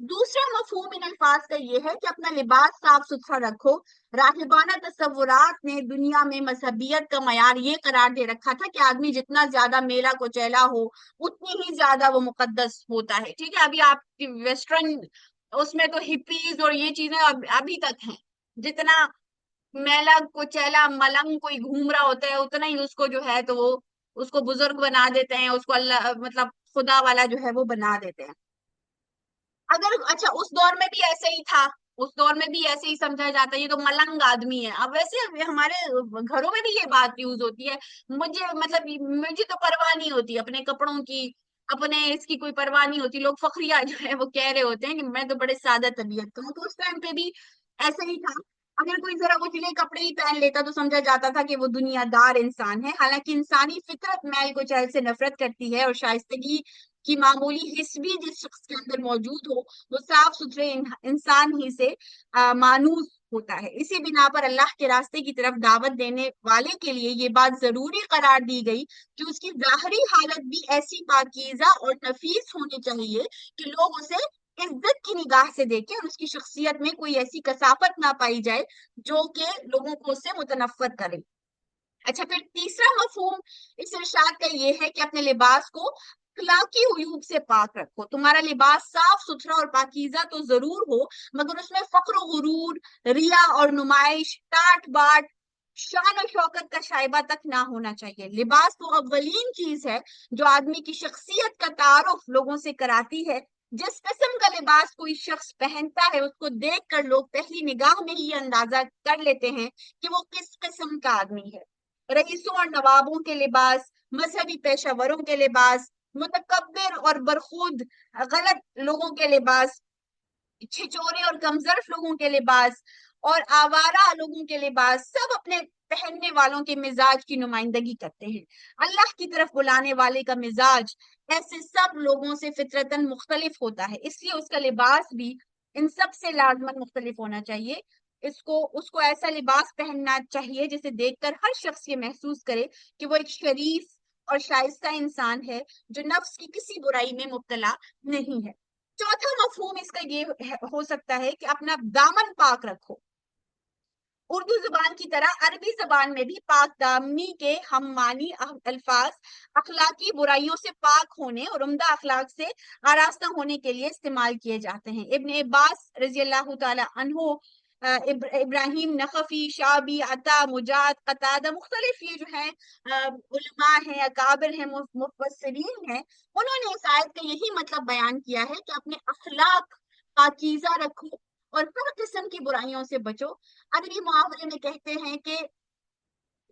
دوسرا مفہوم ان الفاظ کا یہ ہے کہ اپنا لباس صاف ستھرا رکھو۔ راہبانہ تصورات نے دنیا میں مذہبیت کا معیار یہ قرار دے رکھا تھا کہ آدمی جتنا زیادہ میلا کوچیلا ہو اتنی ہی زیادہ وہ مقدس ہوتا ہے۔ ٹھیک ہے، ابھی آپ کی ویسٹرن اس میں تو ہپیز اور یہ چیزیں ابھی تک ہیں، جتنا میلا کوچیلا ملنگ کوئی گھوم رہا ہوتا ہے اتنا ہی اس کو جو ہے تو وہ اس کو بزرگ بنا دیتے ہیں، اس کو اللہ مطلب خدا والا جو ہے وہ بنا دیتے ہیں۔ اگر اچھا اس دور میں بھی ایسے ہی تھا، اس دور میں بھی ایسے ہی سمجھا جاتا ہے یہ تو ملنگ آدمی ہے۔ اب ویسے ہمارے گھروں میں بھی یہ بات یوز ہوتی ہے، مجھے مطلب مجھے تو پرواہ نہیں ہوتی اپنے کپڑوں کی، اپنے اس کی کوئی پرواہ نہیں ہوتی۔ لوگ فخریہ جو ہے وہ کہہ رہے ہوتے ہیں کہ میں تو بڑے سادہ طبیعت کا ہوں، تو اس ٹائم پہ بھی ایسا ہی تھا۔ اگر کوئی ذرا اجلے کپڑے ہی پہن لیتا تو سمجھا جاتا تھا کہ وہ دنیا دار انسان ہے۔ حالانکہ انسانی فطرت میل کوچیل سے نفرت کرتی ہے، اور شائستگی کی معمولی حس بھی جس شخص کے اندر موجود ہو وہ صاف ستھرے انسان ہی سے مانوس ہوتا ہے۔ اسی بنا پر اللہ کے راستے کی طرف دعوت دینے والے کے لیے یہ بات ضروری قرار دی گئی کہ اس کی ظاہری حالت بھی ایسی پاکیزہ اور نفیس ہونی چاہیے کہ لوگ اسے عزت کی نگاہ سے دیکھیں اور اس کی شخصیت میں کوئی ایسی کثافت نہ پائی جائے جو کہ لوگوں کو اس سے متنفر کرے۔ اچھا، پھر تیسرا مفہوم اس ارشاد کا یہ ہے کہ اپنے لباس کو اخلاقی عیوب سے پاک رکھو۔ تمہارا لباس صاف ستھرا اور پاکیزہ تو ضرور ہو، مگر اس میں فخر و غرور، ریا اور نمائش، ٹاٹ باٹ، شان و شوکت کا شائبہ تک نہ ہونا چاہیے۔ لباس تو اولین چیز ہے جو آدمی کی شخصیت کا تعارف لوگوں سے کراتی ہے۔ جس قسم کا لباس کوئی شخص پہنتا ہے اس کو دیکھ کر لوگ پہلی نگاہ میں ہی اندازہ کر لیتے ہیں کہ وہ کس قسم کا آدمی ہے۔ رئیسوں اور نوابوں کے لباس، مذہبی پیشہ وروں کے لباس، متکبر اور برخود غلط لوگوں کے لباس، چھچورے اور کمزرف لوگوں کے لباس اور آوارہ لوگوں کے لباس، سب اپنے پہننے والوں کے مزاج کی نمائندگی کرتے ہیں۔ اللہ کی طرف بلانے والے کا مزاج ایسے سب لوگوں سے فطرتاً مختلف ہوتا ہے، اس لیے اس کا لباس بھی ان سب سے لازماً مختلف ہونا چاہیے۔ اس کو ایسا لباس پہننا چاہیے جسے دیکھ کر ہر شخص یہ محسوس کرے کہ وہ ایک شریف اور شائستہ انسان ہے جو نفس کی کسی برائی میں مبتلا نہیں ہے۔ چوتھا مفہوم اس کا یہ ہو سکتا ہے کہ اپنا دامن پاک رکھو۔ اردو زبان کی طرح عربی زبان میں بھی پاک دامنی کے ہم معنی الفاظ اخلاقی برائیوں سے پاک ہونے اور عمدہ اخلاق سے آراستہ ہونے کے لیے استعمال کیے جاتے ہیں۔ ابن عباس رضی اللہ تعالی عنہ، ابراہیم نخفی، شعبی، عطا، مجاہد، قتادہ، مختلف یہ جو ہیں علماء ہیں، اکابر ہیں، مفسرین ہیں، انہوں نے اس آیت کا یہی مطلب بیان کیا ہے کہ اپنے اخلاق پاکیزہ رکھو اور ہر قسم کی برائیوں سے بچو۔ عربی محاورے میں کہتے ہیں کہ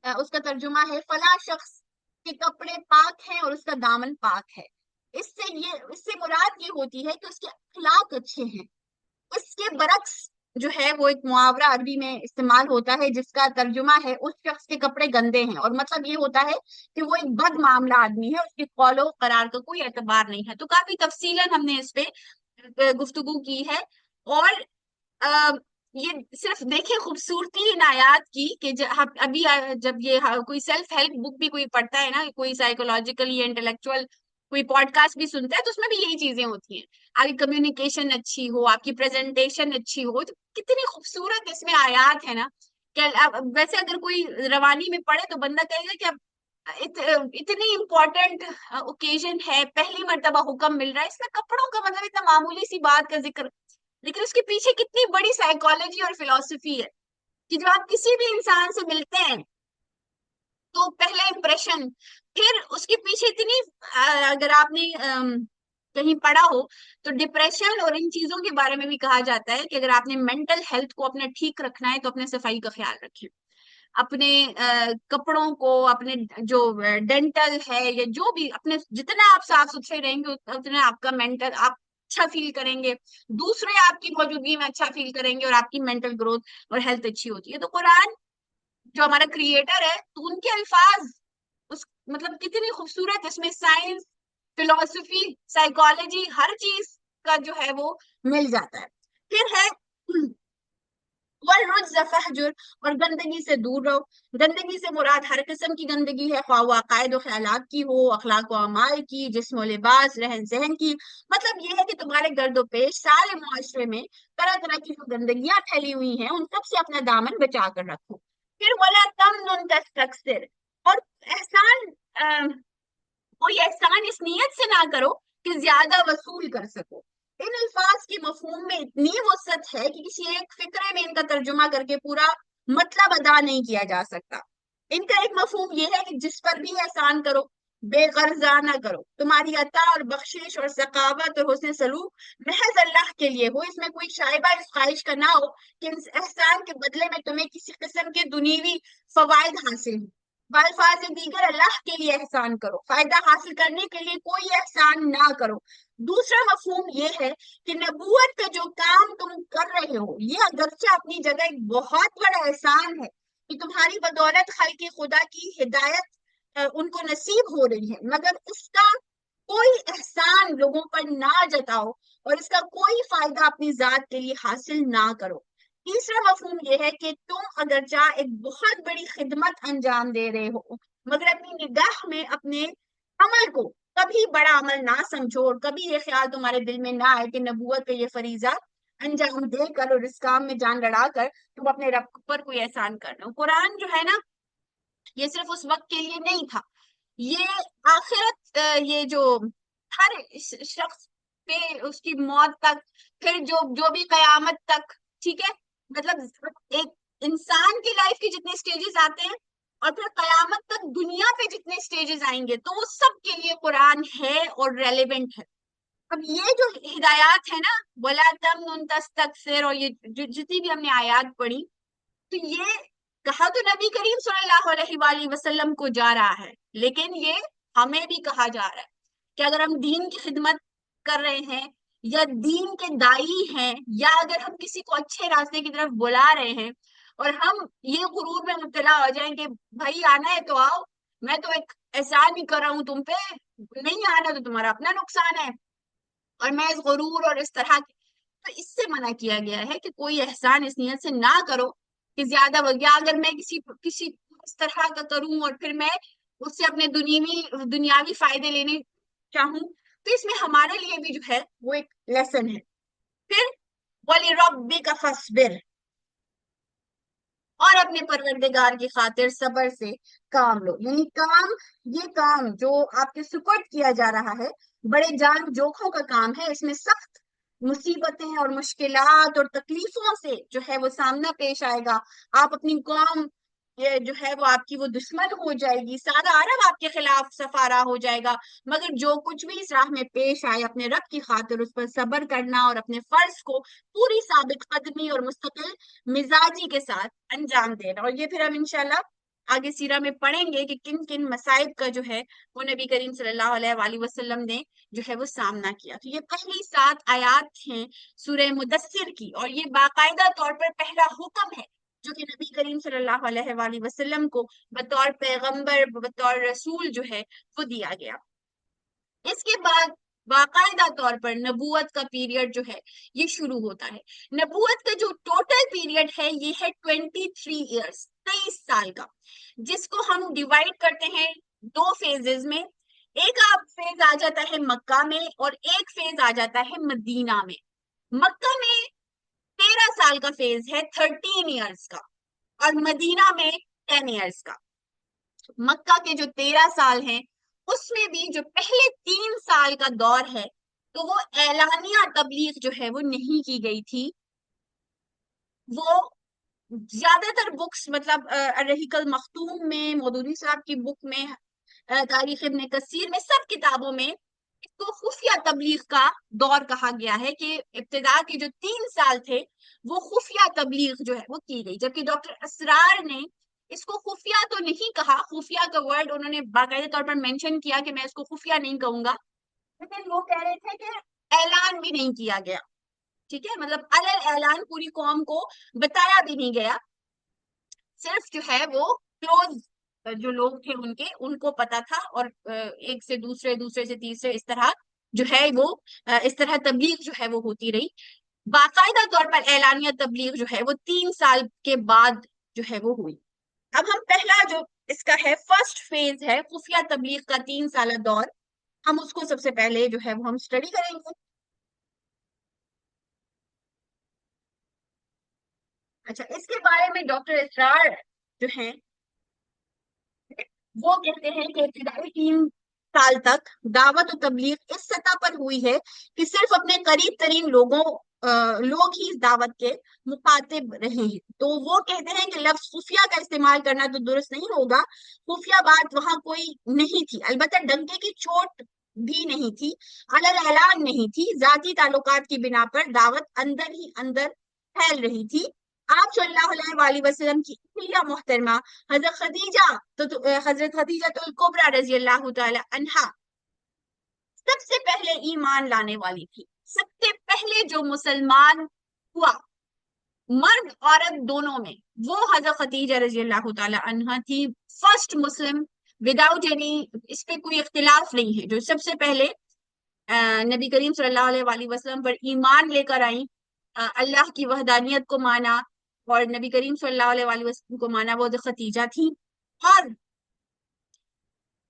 اس کا ترجمہ ہے فلاں شخص کے کپڑے پاک ہیں اور اس کا دامن پاک ہے۔ اس سے مراد یہ ہوتی ہے کہ اس کے اخلاق اچھے ہیں۔ اس کے برعکس جو ہے وہ ایک محاورہ عربی میں استعمال ہوتا ہے جس کا ترجمہ ہے اس شخص کے کپڑے گندے ہیں، اور مطلب یہ ہوتا ہے کہ وہ ایک بد معاملہ آدمی ہے، اس کے قول و قرار کا کوئی اعتبار نہیں ہے۔ تو کافی تفصیلاً ہم نے اس پہ گفتگو کی ہے، اور یہ صرف دیکھیں خوبصورتی ان آیات کی کہ ابھی جب یہ کوئی سیلف ہیلپ بک بھی کوئی پڑھتا ہے نا، کوئی سائیکولوجیکل یا انٹلیکچوئل کوئی پوڈ کاسٹ بھی سنتا ہے تو اس میں بھی یہی چیزیں ہوتی ہیں۔ آپ کی کمیونیکیشن اچھی ہو، آپ کی پریزنٹیشن اچھی ہو، تو کتنی خوبصورت اس میں آیات ہے نا کہ ویسے اگر کوئی روانی میں پڑھے تو بندہ کہے گا کہ اب اتنی امپورٹنٹ اوکیزن ہے، پہلی مرتبہ حکم مل رہا ہے، اس میں کپڑوں کا مطلب اتنا معمولی سی بات کا ذکر، لیکن اس کے پیچھے کتنی بڑی سائیکالوجی اور فلسفی ہے کہ جب آپ کسی بھی انسان سے ملتے ہیں تو پہلا امپریشن، پھر اس کے پیچھے اتنی اگر آپ نے کہیں پڑھا ہو تو ڈپریشن اور ان چیزوں کے بارے میں بھی کہا جاتا ہے کہ اگر آپ نے مینٹل ہیلتھ کو اپنا ٹھیک رکھنا ہے تو اپنے صفائی کا خیال رکھیں، اپنے کپڑوں کو، اپنے جو ڈینٹل ہے یا جو بھی، اپنے جتنا آپ صاف ستھرے رہیں گے اتنا آپ کا مینٹل آپ اچھا فیل کریں گے، دوسرے آپ کی موجودگی میں اچھا فیل کریں گے، اور آپ کی مینٹل گروتھ اور ہیلتھ اچھی ہوتی ہے۔ تو قرآن جو ہمارا کریٹر ہے، تو ان کے الفاظ اس مطلب کتنی خوبصورت، اس میں سائنس، فلسفی، سائیکالوجی، ہر چیز کا جو ہے وہ مل جاتا ہے۔ پھر ہے وَالرُّجْزَ فَاهْجُرْ، اور گندگی سے دور رہو۔ گندگی سے مراد ہر قسم کی گندگی ہے، خواہ وہ عقائد و خیالات کی ہو، اخلاق و اعمال کی، جسم و لباس، رہن سہن کی۔ مطلب یہ ہے کہ تمہارے گرد و پیش سارے معاشرے میں طرح طرح کی جو گندگیاں پھیلی ہوئی ہیں ان سب سے اپنا دامن بچا کر رکھو۔ پھر وَلَا تَمْنُنْ تَسْتَكْثِرْ، اور احسان کوئی احسان اس نیت سے نہ کرو کہ زیادہ وصول کر سکو۔ ان الفاظ کے مفہوم میں اتنی وسعت ہے کہ کسی ایک فقرے میں ان کا ترجمہ کر کے پورا مطلب ادا نہیں کیا جا سکتا۔ ان کا ایک مفہوم یہ ہے کہ جس پر بھی احسان کرو بے غرضہ نہ کرو، تمہاری عطا اور بخشش اور سخاوت اور حسن سلوک محض اللہ کے لیے ہو، اس میں کوئی شائبہ اس خواہش کا نہ ہو کہ اس احسان کے بدلے میں تمہیں کسی قسم کے دنیوی فوائد حاصل ہوں۔ بالفاظ دیگر اللہ کے لیے احسان کرو، فائدہ حاصل کرنے کے لیے کوئی احسان نہ کرو۔ دوسرا مفہوم یہ ہے کہ نبوت کا جو کام تم کر رہے ہو یہ اگرچہ اپنی جگہ ایک بہت بڑا احسان ہے کہ تمہاری بدولت خلق خدا کی ہدایت ان کو نصیب ہو رہی ہے، مگر اس کا کوئی احسان لوگوں پر نہ جتاؤ اور اس کا کوئی فائدہ اپنی ذات کے لیے حاصل نہ کرو۔ تیسرا مفہوم یہ ہے کہ تم اگرچہ ایک بہت بڑی خدمت انجام دے رہے ہو مگر اپنی نگاہ میں اپنے عمل کو کبھی بڑا عمل نہ سمجھو، اور کبھی یہ خیال تمہارے دل میں نہ آئے کہ نبوت کا یہ فریضہ انجام دے کر اور اس کام میں جان لڑا کر تم اپنے رب پر کوئی احسان کرنا۔ قرآن جو ہے نا یہ صرف اس وقت کے لیے نہیں تھا، یہ آخرت یہ جو ہر شخص پہ اس کی موت تک، پھر جو بھی قیامت تک، ٹھیک ہے، مطلب ایک انسان کی لائف کے جتنے سٹیجز آتے ہیں اور پھر قیامت تک دنیا پہ جتنے سٹیجز آئیں گے تو وہ سب کے لیے قرآن ہے اور ریلیونٹ ہے۔ اب یہ جو ہدایات ہے نا وَلَا تَمْنُنْ تَسْتَكْثِرْ، اور یہ جتنی بھی ہم نے آیات پڑھی، تو یہ کہا تو نبی کریم صلی اللہ علیہ وآلہ وسلم کو جا رہا ہے، لیکن یہ ہمیں بھی کہا جا رہا ہے کہ اگر ہم دین کی خدمت کر رہے ہیں یا دین کے دائی ہیں یا اگر ہم کسی کو اچھے راستے کی طرف بلا رہے ہیں اور ہم یہ غرور میں مبتلا ہو جائیں کہ بھائی آنا ہے تو آؤ، میں تو ایک احسان ہی کر رہا ہوں تم پہ، نہیں آنا تو تمہارا اپنا نقصان ہے، اور میں اس غرور اور اس طرح تو اس سے منع کیا گیا ہے کہ کوئی احسان اس نیت سے نہ کرو کہ زیادہ ہو گیا، اگر میں کسی اس طرح کا کروں اور پھر میں اس سے اپنے دنیاوی فائدے لینے چاہوں، تو اس میں ہمارے لیے بھی جو ہے وہ ایک لیسن ہے۔ پھر وَلِرَبِّكَ فَاصْبِرْ، اور اپنے پروردگار کی خاطر صبر سے کام لو، یعنی یہ کام جو آپ کے سپرد کیا جا رہا ہے بڑے جان جوکھوں کا کام ہے، اس میں سخت مصیبتیں اور مشکلات اور تکلیفوں سے جو ہے وہ سامنا پیش آئے گا۔ آپ اپنی قوم یہ جو ہے وہ آپ کی وہ دشمن ہو جائے گی، سارا عرب آپ کے خلاف سفارا ہو جائے گا، مگر جو کچھ بھی اس راہ میں پیش آئے اپنے رب کی خاطر اس پر صبر کرنا اور اپنے فرض کو پوری ثابت قدمی اور مستقل مزاجی کے ساتھ انجام دینا۔ اور یہ پھر ہم انشاءاللہ آگے سیرہ میں پڑھیں گے کہ کن کن مصائب کا جو ہے وہ نبی کریم صلی اللہ علیہ وآلہ وسلم نے جو ہے وہ سامنا کیا۔ تو یہ پہلی 7 آیات ہیں سورہ مدثر کی، اور یہ باقاعدہ طور پر پہلا حکم ہے جو کہ نبی کریم صلی اللہ علیہ وآلہ وسلم کو بطور پیغمبر بطور رسول جو ہے وہ دیا گیا۔ اس کے بعد باقاعدہ طور پر نبوت کا پیریڈ جو ہے یہ شروع ہوتا ہے۔ نبوت کا جو ٹوٹل پیریڈ ہے یہ ہے 23 ایئرس، 23 سال کا، جس کو ہم ڈیوائڈ کرتے ہیں 2 فیزز میں۔ ایک فیز آ جاتا ہے مکہ میں اور ایک فیز آ جاتا ہے مدینہ میں۔ مکہ میں 13 سال کا فیز ہے 13 ایئرس کا، اور مدینہ میں 10 ایئرس کا۔ مکہ کے جو 13 سال ہیں اس میں بھی جو پہلے 3 سال کا دور ہے تو وہ اعلانیہ تبلیغ جو ہے وہ نہیں کی گئی تھی، وہ زیادہ تر بکس مطلب الرحیق المختوم میں، مودودی صاحب کی بک میں، تاریخ ابن کثیر میں، سب کتابوں میں اس کو خفیہ تبلیغ کا دور کہا گیا ہے کہ ابتدا کے جو 3 سال تھے وہ خفیہ تبلیغ جو ہے وہ کی گئی، جبکہ ڈاکٹر اسرار نے اس کو خفیہ تو نہیں کہا، خفیہ کا ورڈ انہوں نے باقاعدہ طور پر مینشن کیا کہ میں اس کو خفیہ نہیں کہوں گا، لیکن وہ کہہ رہے تھے کہ اعلان بھی نہیں کیا گیا، ٹھیک ہے، مطلب علل اعلان پوری قوم کو بتایا بھی نہیں گیا، صرف جو ہے وہ کلوز جو لوگ تھے ان کو پتا تھا، اور ایک سے دوسرے، دوسرے سے تیسرے، اس طرح جو ہے وہ اس طرح تبلیغ جو ہے وہ ہوتی رہی۔ باقاعدہ طور پر اعلانیہ تبلیغ جو ہے وہ 3 سال کے بعد جو ہے وہ ہوئی۔ اب ہم پہلا جو اس کا ہے فرسٹ فیز ہے خفیہ تبلیغ کا 3 سالہ دور، ہم اس کو سب سے پہلے جو ہے وہ ہم اسٹڈی کریں گے۔ اچھا، اس کے بارے میں ڈاکٹر اسرار جو ہیں وہ کہتے ہیں کہ ابتدائی 3 سال تک دعوت و تبلیغ اس سطح پر ہوئی ہے کہ صرف اپنے قریب ترین لوگ ہی اس دعوت کے مخاطب رہے ہیں۔ تو وہ کہتے ہیں کہ لفظ خفیہ کا استعمال کرنا تو درست نہیں ہوگا، خفیہ بات وہاں کوئی نہیں تھی، البتہ ڈنکے کی چوٹ بھی نہیں تھی، علل اعلان نہیں تھی، ذاتی تعلقات کی بنا پر دعوت اندر ہی اندر پھیل رہی تھی۔ آپ صلی اللہ علیہ وآلہ وسلم کی اہلیہ محترمہ حضرت خدیجہ الکبریٰ رضی اللہ تعالی عنہا سب سے پہلے ایمان لانے والی تھی، سب سے پہلے جو مسلمان ہوا مرد عورت دونوں میں، وہ حضرت خدیجہ رضی اللہ تعالی عنہا تھی، فرسٹ مسلم وداؤٹ اینی، اس پہ کوئی اختلاف نہیں ہے، جو سب سے پہلے نبی کریم صلی اللہ علیہ وآلہ وسلم پر ایمان لے کر آئیں، اللہ کی وحدانیت کو مانا اور نبی کریم صلی اللہ علیہ وآلہ وسلم کو مانا، وہ خدیجہ تھی۔ اور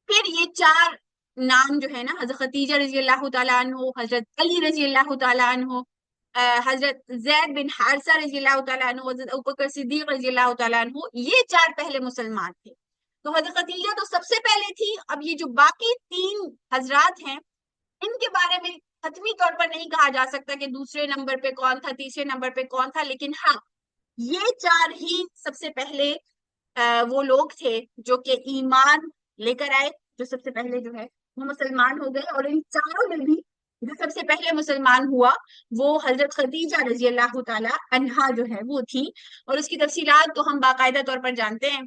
پھر یہ 4 نام جو ہے نا، حضرت خدیجہ رضی اللہ تعالیٰ عنہ، حضرت علی رضی اللہ تعالیٰ عنہ، حضرت زید بن حارثہ رضی اللہ تعالیٰ عنہ، حضرت ابوبکر صدیق رضی اللہ تعالیٰ عنہ، یہ 4 پہلے مسلمان تھے۔ تو حضرت خدیجہ تو سب سے پہلے تھی۔ اب یہ جو باقی 3 حضرات ہیں، ان کے بارے میں حتمی طور پر نہیں کہا جا سکتا کہ دوسرے نمبر پہ کون تھا، تیسرے نمبر پہ کون تھا، لیکن ہاں یہ 4 ہی سب سے پہلے وہ لوگ تھے جو کہ ایمان لے کر آئے، جو سب سے پہلے جو ہے وہ مسلمان ہو گئے، اور ان 4 میں بھی جو سب سے پہلے مسلمان ہوا وہ حضرت خدیجہ رضی اللہ تعالی عنہا جو ہے وہ تھی۔ اور اس کی تفصیلات تو ہم باقاعدہ طور پر جانتے ہیں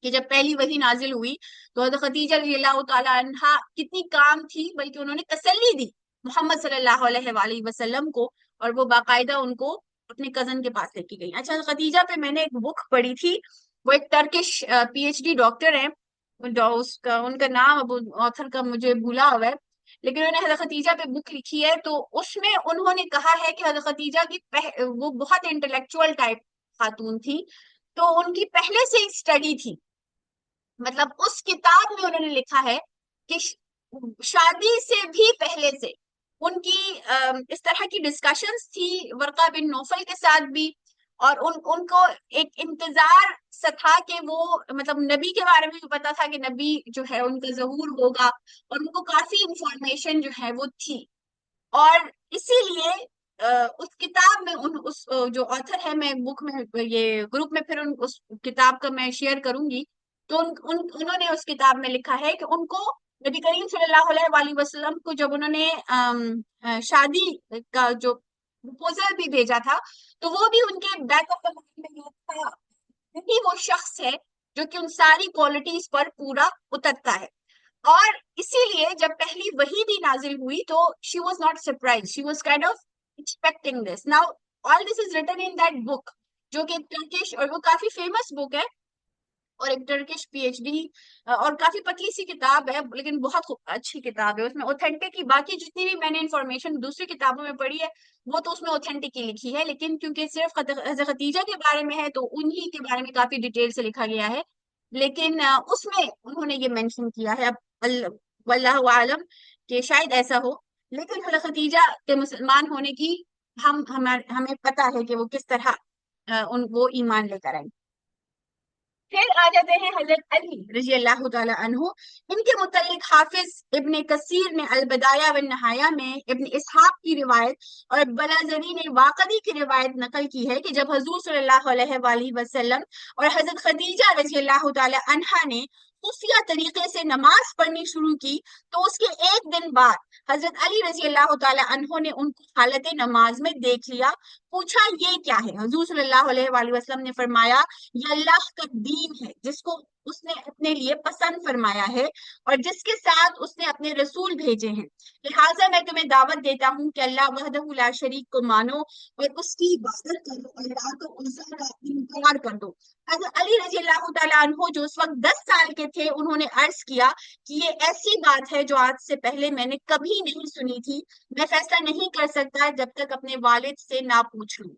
کہ جب پہلی وحی نازل ہوئی تو حضرت خدیجہ رضی اللہ تعالی عنہا کتنی کام تھی، بلکہ انہوں نے تسلی دی محمد صلی اللہ علیہ وآلہ وسلم کو، اور وہ باقاعدہ ان کو اپنے کزن کے پاس لے کے گئی۔ اچھا، خدیجہ پہ میں نے ایک بک پڑھی تھی، وہ ایک Turkish P H D doctor ہیں، ان کا نام اب آتھر کا مجھے بھولا ہوا ہے، لیکن انہوں نے حضرت خدیجہ پہ بک لکھی ہے، تو اس میں انہوں نے کہا ہے کہ حضرت خدیجہ کی وہ بہت انٹلیکچوئل ٹائپ خاتون تھی، تو ان کی پہلے سے اسٹڈی تھی، مطلب اس کتاب میں انہوں نے لکھا ہے کہ شادی سے بھی پہلے سے ان کی اس طرح کی ڈسکشنز تھی ورقہ بن نوفل کے ساتھ بھی، اور ان کو ایک انتظار سا تھا کہ وہ مطلب نبی کے بارے میں بھی پتا تھا کہ نبی جو ہے ان کا ظہور ہوگا، اور ان کو کافی انفارمیشن جو ہے وہ تھی، اور اسی لیے اس کتاب میں اس جو آتھر ہے، میں بک میں یہ گروپ میں پھر اس کتاب کا میں شیئر کروں گی، تو انہوں نے اس کتاب میں لکھا ہے کہ ان کو نبی کریم صلی اللہ علیہ وآلہ وسلم کو جب انہوں نے شادی کا جو پروپوزل بھی بھیجا تھا، تو وہ بھی ان کے بیک آف دا مائنڈ میں یہ تھا کہ وہ شخص ہے جو کہ ان ساری کوالٹیز پر پورا اترتا ہے، اور اسی لیے جب پہلی وحی بھی نازل ہوئی تو she was not surprised, she was kind of expecting this. Now all this is written in that book جو کہ ٹرکش، اور وہ کافی فیمس بک ہے، اور ایک ٹرکش پی ایچ ڈی، اور کافی پتلی سی کتاب ہے لیکن بہت اچھی کتاب ہے، اس میں اوتھینٹک کی باقی جتنی بھی میں نے انفارمیشن دوسری کتابوں میں پڑھی ہے وہ تو اس میں اوتھینٹک ہی لکھی ہے، لیکن کیونکہ صرف حضرت خدیجہ کے بارے میں ہے تو انہی کے بارے میں کافی ڈیٹیل سے لکھا گیا ہے، لیکن اس میں انہوں نے یہ مینشن کیا ہے، اب واللہ عالم کہ شاید ایسا ہو، لیکن حضرت خدیجہ کے مسلمان ہونے کی ہمیں پتا ہے کہ وہ کس طرح وہ ایمان لے کر آئیں۔ پھر آ جاتے ہیں حضرت علی رضی اللہ تعالیٰ عنہ. ان کے متعلق حافظ ابن کثیر نے البدایہ والنہایہ میں ابن اسحاق کی روایت اور بلازری نے واقدی کی روایت نقل کی ہے کہ جب حضور صلی اللہ علیہ وآلہ وسلم اور حضرت خدیجہ رضی اللہ تعالیٰ عنہا نے خفیہ طریقے سے نماز پڑھنی شروع کی تو اس کے ایک دن بعد حضرت علی رضی اللہ تعالیٰ عنہ نے ان کو حالت نماز میں دیکھ لیا. پوچھا یہ کیا ہے؟ حضور صلی اللہ علیہ وآلہ وسلم نے فرمایا یہ اللہ کا دین ہے جس کو اس نے اپنے لیے پسند فرمایا ہے اور جس کے ساتھ اس نے اپنے رسول بھیجے ہیں. لہٰذا میں تمہیں دعوت دیتا ہوں کہ اللہ وحدہ لا شریک کو مانو اور اس کی عبادت کرو اور رات و عزا کا انکار کر دو. حضرت علی رضی اللہ تعالیٰ عنہ جو اس وقت 10 سال کے تھے انہوں نے عرض کیا کہ یہ ایسی بات ہے جو آج سے پہلے میں نے کبھی نہیں سنی تھی. میں فیصلہ نہیں کر سکتا جب تک اپنے والد سے نہ پوچھ لوں.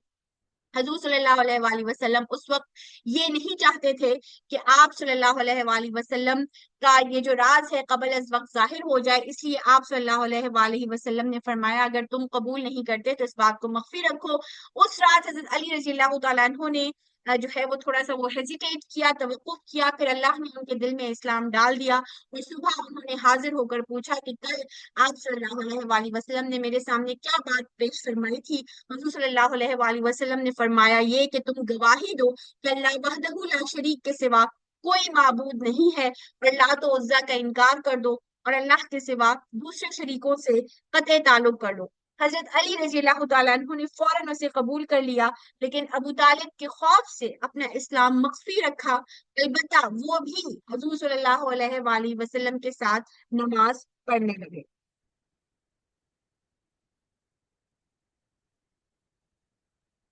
حضور صلی اللہ علیہ وآلہ وسلم اس وقت یہ نہیں چاہتے تھے کہ آپ صلی اللہ علیہ وآلہ وسلم کا یہ جو راز ہے قبل از وقت ظاہر ہو جائے، اس لیے آپ صلی اللہ علیہ وآلہ وسلم نے فرمایا اگر تم قبول نہیں کرتے تو اس بات کو مخفی رکھو. اس رات حضرت علی رضی اللہ تعالیٰ عنہ نے جو ہے وہ تھوڑا سا وہ ہیزیٹیٹ کیا، توقف کیا، پھر اللہ نے ان کے دل میں اسلام ڈال دیا اور صبح انہوں نے حاضر ہو کر پوچھا کہ کل آپ صلی اللہ علیہ وآلہ وسلم نے میرے سامنے کیا بات پیش فرمائی تھی. حضور صلی اللہ علیہ وآلہ وسلم نے فرمایا یہ کہ تم گواہی دو کہ اللہ وحدہ لا شریک کے سوا کوئی معبود نہیں ہے اور لات و عزا کا انکار کر دو اور اللہ کے سوا دوسرے شریکوں سے قطع تعلق کر دو. حضرت علی رضی اللہ تعالیٰ عنہ نے فوراً اسے قبول کر لیا، لیکن ابو طالب کے خوف سے اپنا اسلام مخفی رکھا. البتہ وہ بھی حضور صلی اللہ علیہ وآلہ وسلم کے ساتھ نماز پڑھنے لگے.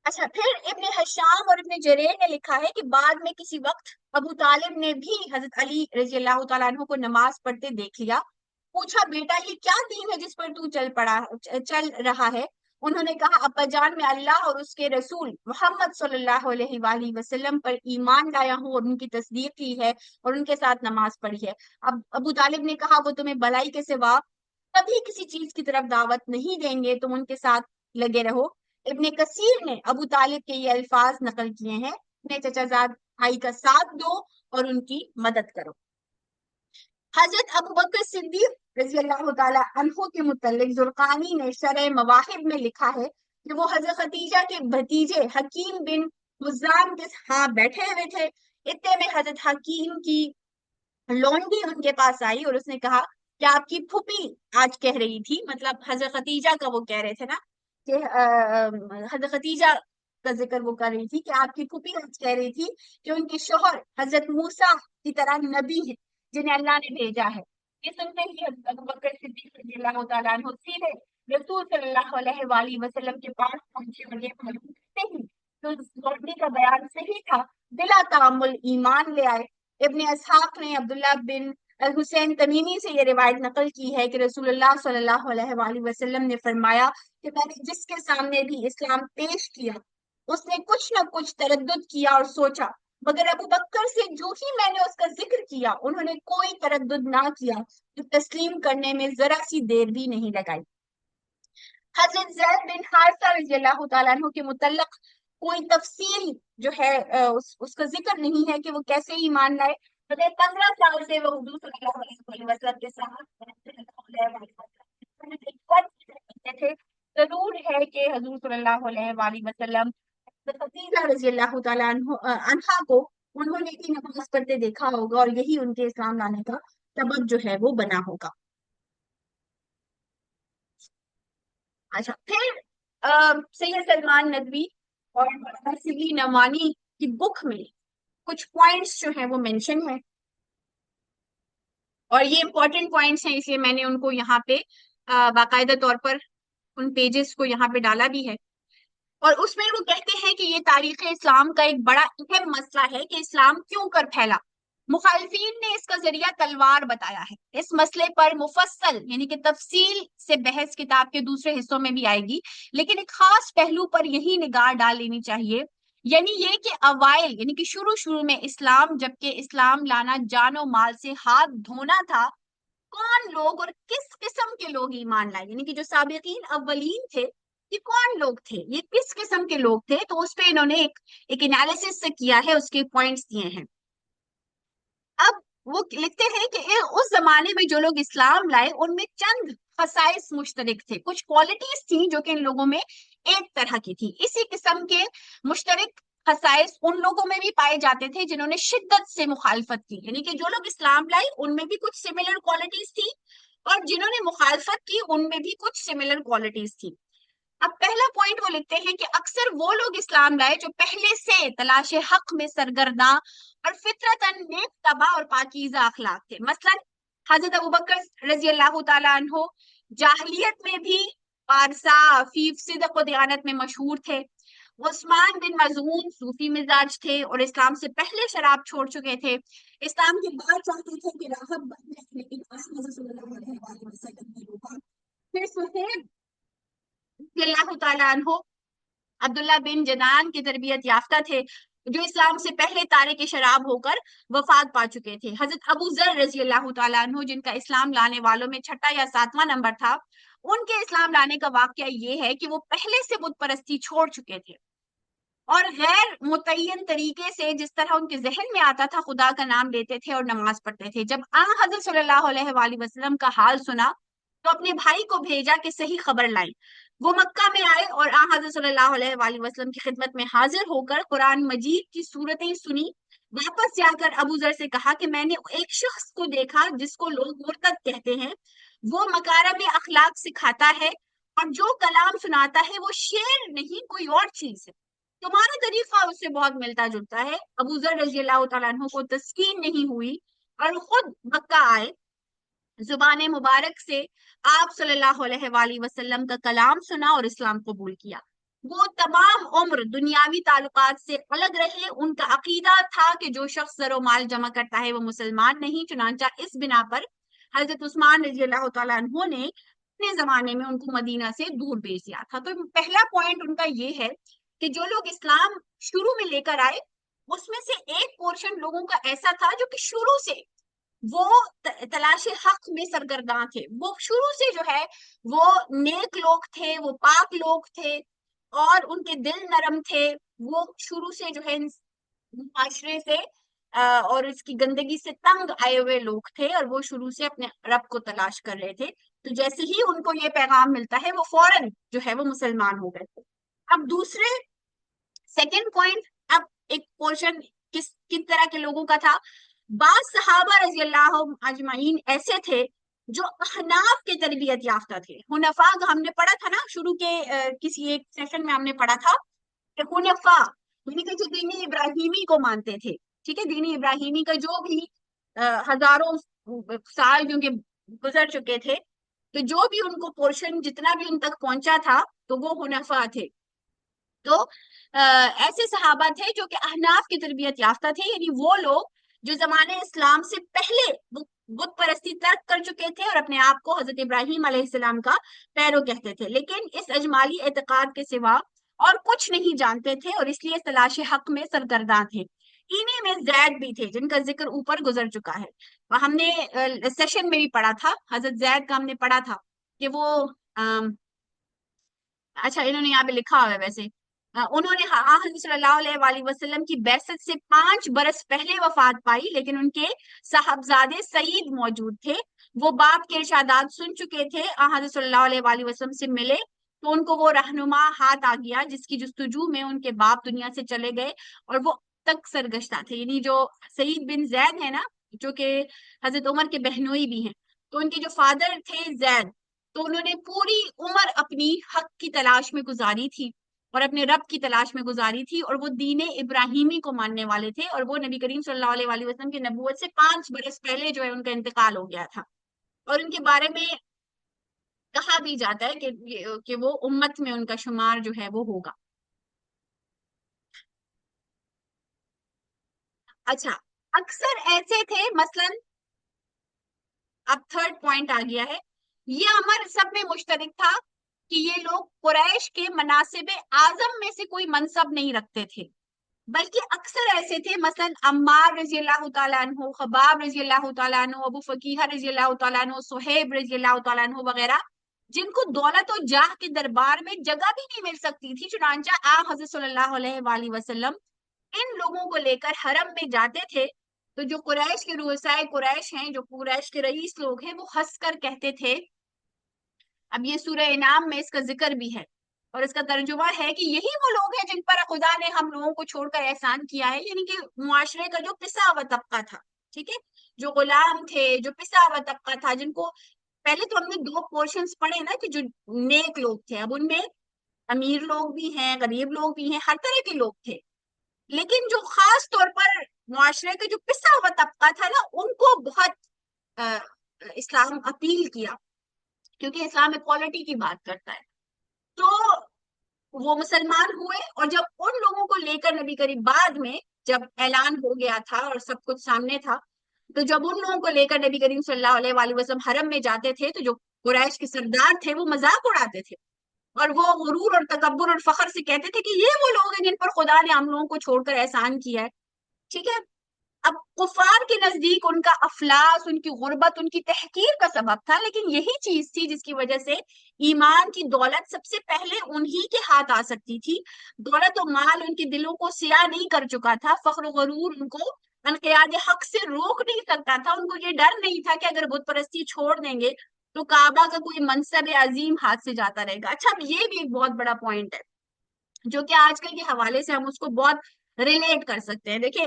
اچھا، پھر ابن حشام اور ابن جریر نے لکھا ہے کہ بعد میں کسی وقت ابو طالب نے بھی حضرت علی رضی اللہ تعالیٰ عنہ کو نماز پڑھتے دیکھ لیا. پوچھا بیٹا یہ کیا دین ہے جس پر تو چل رہا ہے؟ انہوں نے کہا ابا جان میں اللہ اور اس کے رسول محمد صلی اللہ علیہ وآلہ وسلم پر ایمان لایا ہوں اور ان کی تصدیق کی ہے اور ان کے ساتھ نماز پڑھی ہے. اب ابو طالب نے کہا وہ تمہیں بلائی کے سوا کبھی کسی چیز کی طرف دعوت نہیں دیں گے، تم ان کے ساتھ لگے رہو. ابن کثیر نے ابو طالب کے یہ الفاظ نقل کیے ہیں اپنے چچا زاد بھائی کا ساتھ دو اور ان کی مدد کرو. حضرت ابو بکر صدیق رضی اللہ تعالیٰ عنہ کے متعلق زرقانی نے شرح مواہب میں لکھا ہے کہ وہ حضرت خدیجہ کے بھتیجے حکیم بن حزام کے ہاں بیٹھے ہوئے تھے. اتنے میں حضرت حکیم کی لونڈی ان کے پاس آئی اور اس نے کہا کہ آپ کی پھوپھی آج کہہ رہی تھی، مطلب حضرت خدیجہ کا وہ کہہ رہے تھے نا کہ حضرت خدیجہ کا ذکر وہ کر رہی تھی کہ آپ کی پھوپھی آج کہہ رہی تھی کہ ان کے شوہر حضرت موسیٰ کی طرح نبی ہے جنہیں اللہ نے بھیجا ہے. یہ سنتے ہی حضرت ابو بکر صدیق رضی اللہ تعالیٰ عنہ سیدھے رسول صلی اللہ علیہ وآلہ وسلم کے پاس پہنچے اور یہ معلوم کرتے ہی تو لوٹنے کا بیان صحیح تھا بلا تعامل ایمان لے آئے. ابن اسحاق نے عبداللہ بن الحسین تمیمی سے یہ روایت نقل کی ہے کہ رسول اللہ صلی اللہ علیہ وآلہ وسلم نے فرمایا کہ میں نے جس کے سامنے بھی اسلام پیش کیا اس نے کچھ نہ کچھ تردد کیا اور سوچا، مگر ابو بکر سے جو ہی میں نے اس کا ذکر کیا انہوں نے کوئی تردد نہ کیا، جو تسلیم کرنے میں ذرا سی دیر بھی نہیں لگائی. حضرت زید بن حارثہ رضی اللہ تعالیٰ عنہ کے متعلق کوئی تفصیل جو ہے اس کا ذکر نہیں ہے کہ وہ کیسے ایمان لائے. 15 سال سے وہ حضور صلی اللہ علیہ وسلم کے ساتھ تھے. ضرور ہے کہ حضور صلی اللہ علیہ وآلہ وسلم خدیجہ رضی اللہ تعالیٰ عنہا کو انہوں نے بھی نماز پڑھتے دیکھا ہوگا اور یہی ان کے اسلام لانے کا سبب جو ہے وہ بنا ہوگا. اچھا، پھر سید سلمان ندوی اور سبلی نعمانی کی بک میں کچھ پوائنٹس جو ہیں وہ مینشن ہیں اور یہ امپورٹنٹ پوائنٹس ہیں، اس لیے میں نے ان کو یہاں پہ باقاعدہ طور پر ان پیجز کو یہاں پہ ڈالا بھی ہے. اور اس میں وہ کہتے ہیں کہ یہ تاریخ اسلام کا ایک بڑا اہم مسئلہ ہے کہ اسلام کیوں کر پھیلا. مخالفین نے اس کا ذریعہ تلوار بتایا ہے. اس مسئلے پر مفصل یعنی کہ تفصیل سے بحث کتاب کے دوسرے حصوں میں بھی آئے گی، لیکن ایک خاص پہلو پر یہی نگاہ ڈال لینی چاہیے، یعنی یہ کہ اوائل یعنی کہ شروع میں اسلام جبکہ اسلام لانا جان و مال سے ہاتھ دھونا تھا، کون لوگ اور کس قسم کے لوگ ایمان لائے، یعنی کہ جو سابقین اولین تھے یہ کون لوگ تھے، یہ کس قسم کے لوگ تھے. تو اس پہ انہوں نے ایک انالیسس سے کیا ہے، اس کے پوائنٹس دیے ہیں. وہ لکھتے ہیں کہ اس زمانے میں جو لوگ اسلام لائے ان میں چند خصائص مشترک تھے، کچھ کوالٹیز تھیں جو کہ ان لوگوں میں ایک طرح کی تھی. اسی قسم کے مشترک خصائص ان لوگوں میں بھی پائے جاتے تھے جنہوں نے شدت سے مخالفت کی، یعنی کہ جو لوگ اسلام لائے ان میں بھی کچھ سملر کوالٹیز تھی، اور جنہوں نے مخالفت کی ان میں بھی کچھ سملر کوالٹیز تھی. اب پہلا پوائنٹ وہ لکھتے ہیں کہ اکثر وہ لوگ اسلام لائے جو پہلے سے تلاش حق میں سرگرداں اور فطرتاً نیک طبع اور پاکیزہ اخلاق تھے. مثلا حضرت ابوبکر رضی اللہ تعالیٰ عنہ جاہلیت میں بھی پارسا، عفیف، صدق و دیانت میں مشہور تھے. عثمان بن مظعون صوفی مزاج تھے اور اسلام سے پہلے شراب چھوڑ چکے تھے. اسلام کے بعد چاہتے تھے کہ راہب بن جائیں، لیکن حضرت صلی اللہ علیہ وسلم نے روکا. پھر صہیب رضی اللہ تعالیٰ عنہ عبداللہ بن جنان کی تربیت یافتہ تھے جو اسلام سے پہلے تارک شراب ہو کر وفات پا چکے تھے. حضرت ابو ذر رضی اللہ تعالیٰ عنہ جن کا اسلام لانے والوں میں 6واں یا 7واں نمبر تھا، ان کے اسلام لانے کا واقعہ یہ ہے کہ وہ پہلے سے بت پرستی چھوڑ چکے تھے اور غیر متعین طریقے سے جس طرح ان کے ذہن میں آتا تھا خدا کا نام لیتے تھے اور نماز پڑھتے تھے. جب حضرت صلی اللہ علیہ وآلہ وسلم کا حال سنا تو اپنے بھائی کو بھیجا کہ صحیح خبر لائیں. وہ مکہ میں آئے اور حضرت صلی اللہ علیہ وآلہ وسلم کی خدمت میں حاضر ہو کر قرآن مجید کی صورتیں سنی. واپس جا کر ابو ذر سے کہا کہ میں نے ایک شخص کو دیکھا جس کو لوگ مرتد کہتے ہیں، وہ مکارم اخلاق سکھاتا ہے اور جو کلام سناتا ہے وہ شعر نہیں کوئی اور چیز ہے. تمہارا طریقہ اس سے بہت ملتا جلتا ہے. ابو ذر رضی اللہ تعالیٰ عنہ کو تسکین نہیں ہوئی اور خود مکہ آئے، زبان مبارک سے آپ صلی اللہ علیہ وآلہ وسلم کا کلام سنا اور اسلام قبول کیا. وہ تمام عمر دنیاوی تعلقات سے الگ رہے. ان کا عقیدہ تھا کہ جو شخص زر و مال جمع کرتا ہے وہ مسلمان نہیں. چنانچہ اس بنا پر حضرت عثمان رضی اللہ تعالیٰ عنہ نے اپنے زمانے میں ان کو مدینہ سے دور بھیج دیا تھا. تو پہلا پوائنٹ ان کا یہ ہے کہ جو لوگ اسلام شروع میں لے کر آئے اس میں سے ایک پورشن لوگوں کا ایسا تھا جو کہ شروع سے وہ تلاش حق میں سرگرداں تھے. وہ شروع سے جو ہے وہ نیک لوگ تھے، وہ پاک لوگ تھے اور ان کے دل نرم تھے. وہ شروع سے جو ہے معاشرے سے اور اس کی گندگی سے تنگ آئے ہوئے لوگ تھے اور وہ شروع سے اپنے رب کو تلاش کر رہے تھے. تو جیسے ہی ان کو یہ پیغام ملتا ہے وہ فوراً جو ہے وہ مسلمان ہو گئے تھے. اب دوسرے سیکنڈ پوائنٹ، اب ایک پورشن کس طرح کے لوگوں کا تھا. بعض صحابہ رضی اللہ اجمعین ایسے تھے جو احناف کے تربیت یافتہ تھے. حنفاء کا ہم نے پڑھا تھا نا شروع کے کسی ایک سیشن میں ہم نے پڑھا تھا کہ حنفاء یعنی کہ جو دین ابراہیمی کو مانتے تھے. ٹھیک ہے، دین ابراہیمی کا جو بھی ہزاروں سال جو کہ گزر چکے تھے، تو جو بھی ان کو پورشن جتنا بھی ان تک پہنچا تھا تو وہ حنفاء تھے. تو ایسے صحابہ تھے جو کہ احناف کی تربیت یافتہ تھے، یعنی وہ لوگ جو زمانے اسلام سے پہلے بت پرستی ترک کر چکے تھے اور اپنے آپ کو حضرت ابراہیم علیہ السلام کا پیرو کہتے تھے، لیکن اس اجمالی اعتقاد کے سوا اور کچھ نہیں جانتے تھے اور اس لیے تلاش حق میں سرگرداں تھے. انہی میں زید بھی تھے جن کا ذکر اوپر گزر چکا ہے. ہم نے سیشن میں بھی پڑھا تھا، حضرت زید کا ہم نے پڑھا تھا کہ وہ اچھا انہوں نے یہاں پہ لکھا ہوا ہے ویسے انہوں نے حضرت صلی اللہ علیہ وآلہ وسلم کی بعثت سے 5 برس پہلے وفات پائی، لیکن ان کے صاحبزادے سعید موجود تھے. وہ باپ کے ارشادات سن چکے تھے. حضرت صلی اللہ علیہ وآلہ وسلم سے ملے تو ان کو وہ رہنما ہاتھ آ گیا جس کی جستجو میں ان کے باپ دنیا سے چلے گئے اور وہ تک سرگشتہ تھے. یعنی جو سعید بن زید ہے نا جو کہ حضرت عمر کے بہنوئی بھی ہیں، تو ان کے جو فادر تھے زید، تو انہوں نے پوری عمر اپنی حق کی تلاش میں گزاری تھی اور اپنے رب کی تلاش میں گزاری تھی اور وہ دین ابراہیمی کو ماننے والے تھے. اور وہ نبی کریم صلی اللہ علیہ وآلہ وسلم کی نبوت سے 5 برس پہلے جو ہے ان کا انتقال ہو گیا تھا. اور ان کے بارے میں کہا بھی جاتا ہے کہ وہ امت میں ان کا شمار جو ہے وہ ہوگا. اچھا، اکثر ایسے تھے، مثلا اب تھرڈ پوائنٹ آ گیا ہے، یہ امر سب میں مشترک تھا کہ یہ لوگ قریش کے مناصب اعظم میں سے کوئی منصب نہیں رکھتے تھے، بلکہ اکثر ایسے تھے مثلا عمار رضی اللہ تعالیٰ عنہ، خباب رضی اللہ تعالیٰ عنہ، ابو فقیہ رضی اللہ تعالیٰ عنہ، صہیب رضی اللہ تعالیٰ عنہ وغیرہ، جن کو دولت و جاہ کے دربار میں جگہ بھی نہیں مل سکتی تھی. چنانچہ حضرت صلی اللہ علیہ وآلہ وسلم ان لوگوں کو لے کر حرم میں جاتے تھے تو جو قریش کے رؤسائے قریش ہیں، جو قریش کے رئیس لوگ ہیں، وہ ہنس کر کہتے تھے، اب یہ سورہ انعام میں اس کا ذکر بھی ہے اور اس کا ترجمہ ہے کہ یہی وہ لوگ ہیں جن پر خدا نے ہم لوگوں کو چھوڑ کر احسان کیا ہے، یعنی کہ معاشرے کا جو پسا ہوا طبقہ تھا، ٹھیک ہے، جو غلام تھے، جو پسا ہوا طبقہ تھا، جن کو پہلے تو ہم نے 2 پورشنز پڑھے نا کہ جو نیک لوگ تھے، اب ان میں امیر لوگ بھی ہیں، غریب لوگ بھی ہیں، ہر طرح کے لوگ تھے، لیکن جو خاص طور پر معاشرے کا جو پسا ہوا طبقہ تھا نا، ان کو بہت اسلام اپیل کیا، کیونکہ اسلام ایکوالٹی کی بات کرتا ہے۔ تو وہ مسلمان ہوئے، اور جب ان لوگوں کو لے کر نبی کریم بعد میں جب اعلان ہو گیا تھا اور سب کچھ سامنے تھا، تو جب ان لوگوں کو لے کر نبی کریم صلی اللہ علیہ وآلہ وسلم حرم میں جاتے تھے، تو جو قریش کے سردار تھے وہ مذاق اڑاتے تھے، اور وہ غرور اور تکبر اور فخر سے کہتے تھے کہ یہ وہ لوگ ہیں جن پر خدا نے ہم لوگوں کو چھوڑ کر احسان کیا ہے، ٹھیک ہے۔ اب کفار کے نزدیک ان کا افلاس، ان کی غربت، ان کی تحقیر کا سبب تھا، لیکن یہی چیز تھی جس کی وجہ سے ایمان کی دولت سب سے پہلے انہی کے ہاتھ آ سکتی تھی۔ دولت و مال ان کے دلوں کو سیاہ نہیں کر چکا تھا، فخر و غرور ان کو انقیاد حق سے روک نہیں سکتا تھا، ان کو یہ ڈر نہیں تھا کہ اگر بت پرستی چھوڑ دیں گے تو کعبہ کا کوئی منصب عظیم ہاتھ سے جاتا رہے گا۔ اچھا، اب یہ بھی ایک بہت بڑا پوائنٹ ہے جو کہ آج کل کے حوالے سے ہم اس کو بہت ریلیٹ کر سکتے ہیں۔ دیکھیں،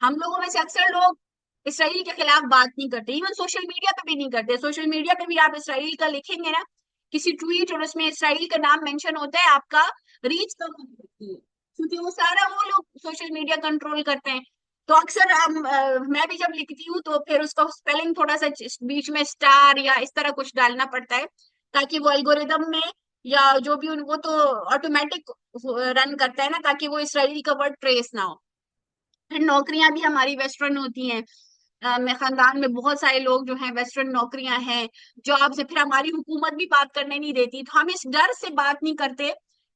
ہم لوگوں میں سے اکثر لوگ اسرائیل کے خلاف بات نہیں کرتے، ایون سوشل میڈیا پہ بھی نہیں کرتے۔ سوشل میڈیا پہ بھی آپ اسرائیل کا لکھیں گے نا کسی ٹویٹ اور اس میں اسرائیل کا نام مینشن ہوتا ہے، آپ کا ریچ کم ہو جاتی ہے، کیونکہ وہ سارا وہ لوگ سوشل میڈیا کنٹرول کرتے ہیں۔ تو اکثر میں بھی جب لکھتی ہوں تو پھر اس کا اسپیلنگ تھوڑا سا بیچ میں اسٹار یا اس طرح کچھ ڈالنا پڑتا ہے، تاکہ وہ الگوریدم میں یا جو بھی وہ تو آٹومیٹک رن کرتا ہے نا، تاکہ وہ اسرائیل کا ورڈ ٹریس نہ ہو۔ پھر نوکریاں بھی ہماری ویسٹرن ہوتی ہیں، میں خاندان میں بہت سارے لوگ جو ہیں ویسٹرن نوکریاں ہیں، جاب سے، پھر ہماری حکومت بھی بات کرنے نہیں دیتی، تو ہم اس ڈر سے بات نہیں کرتے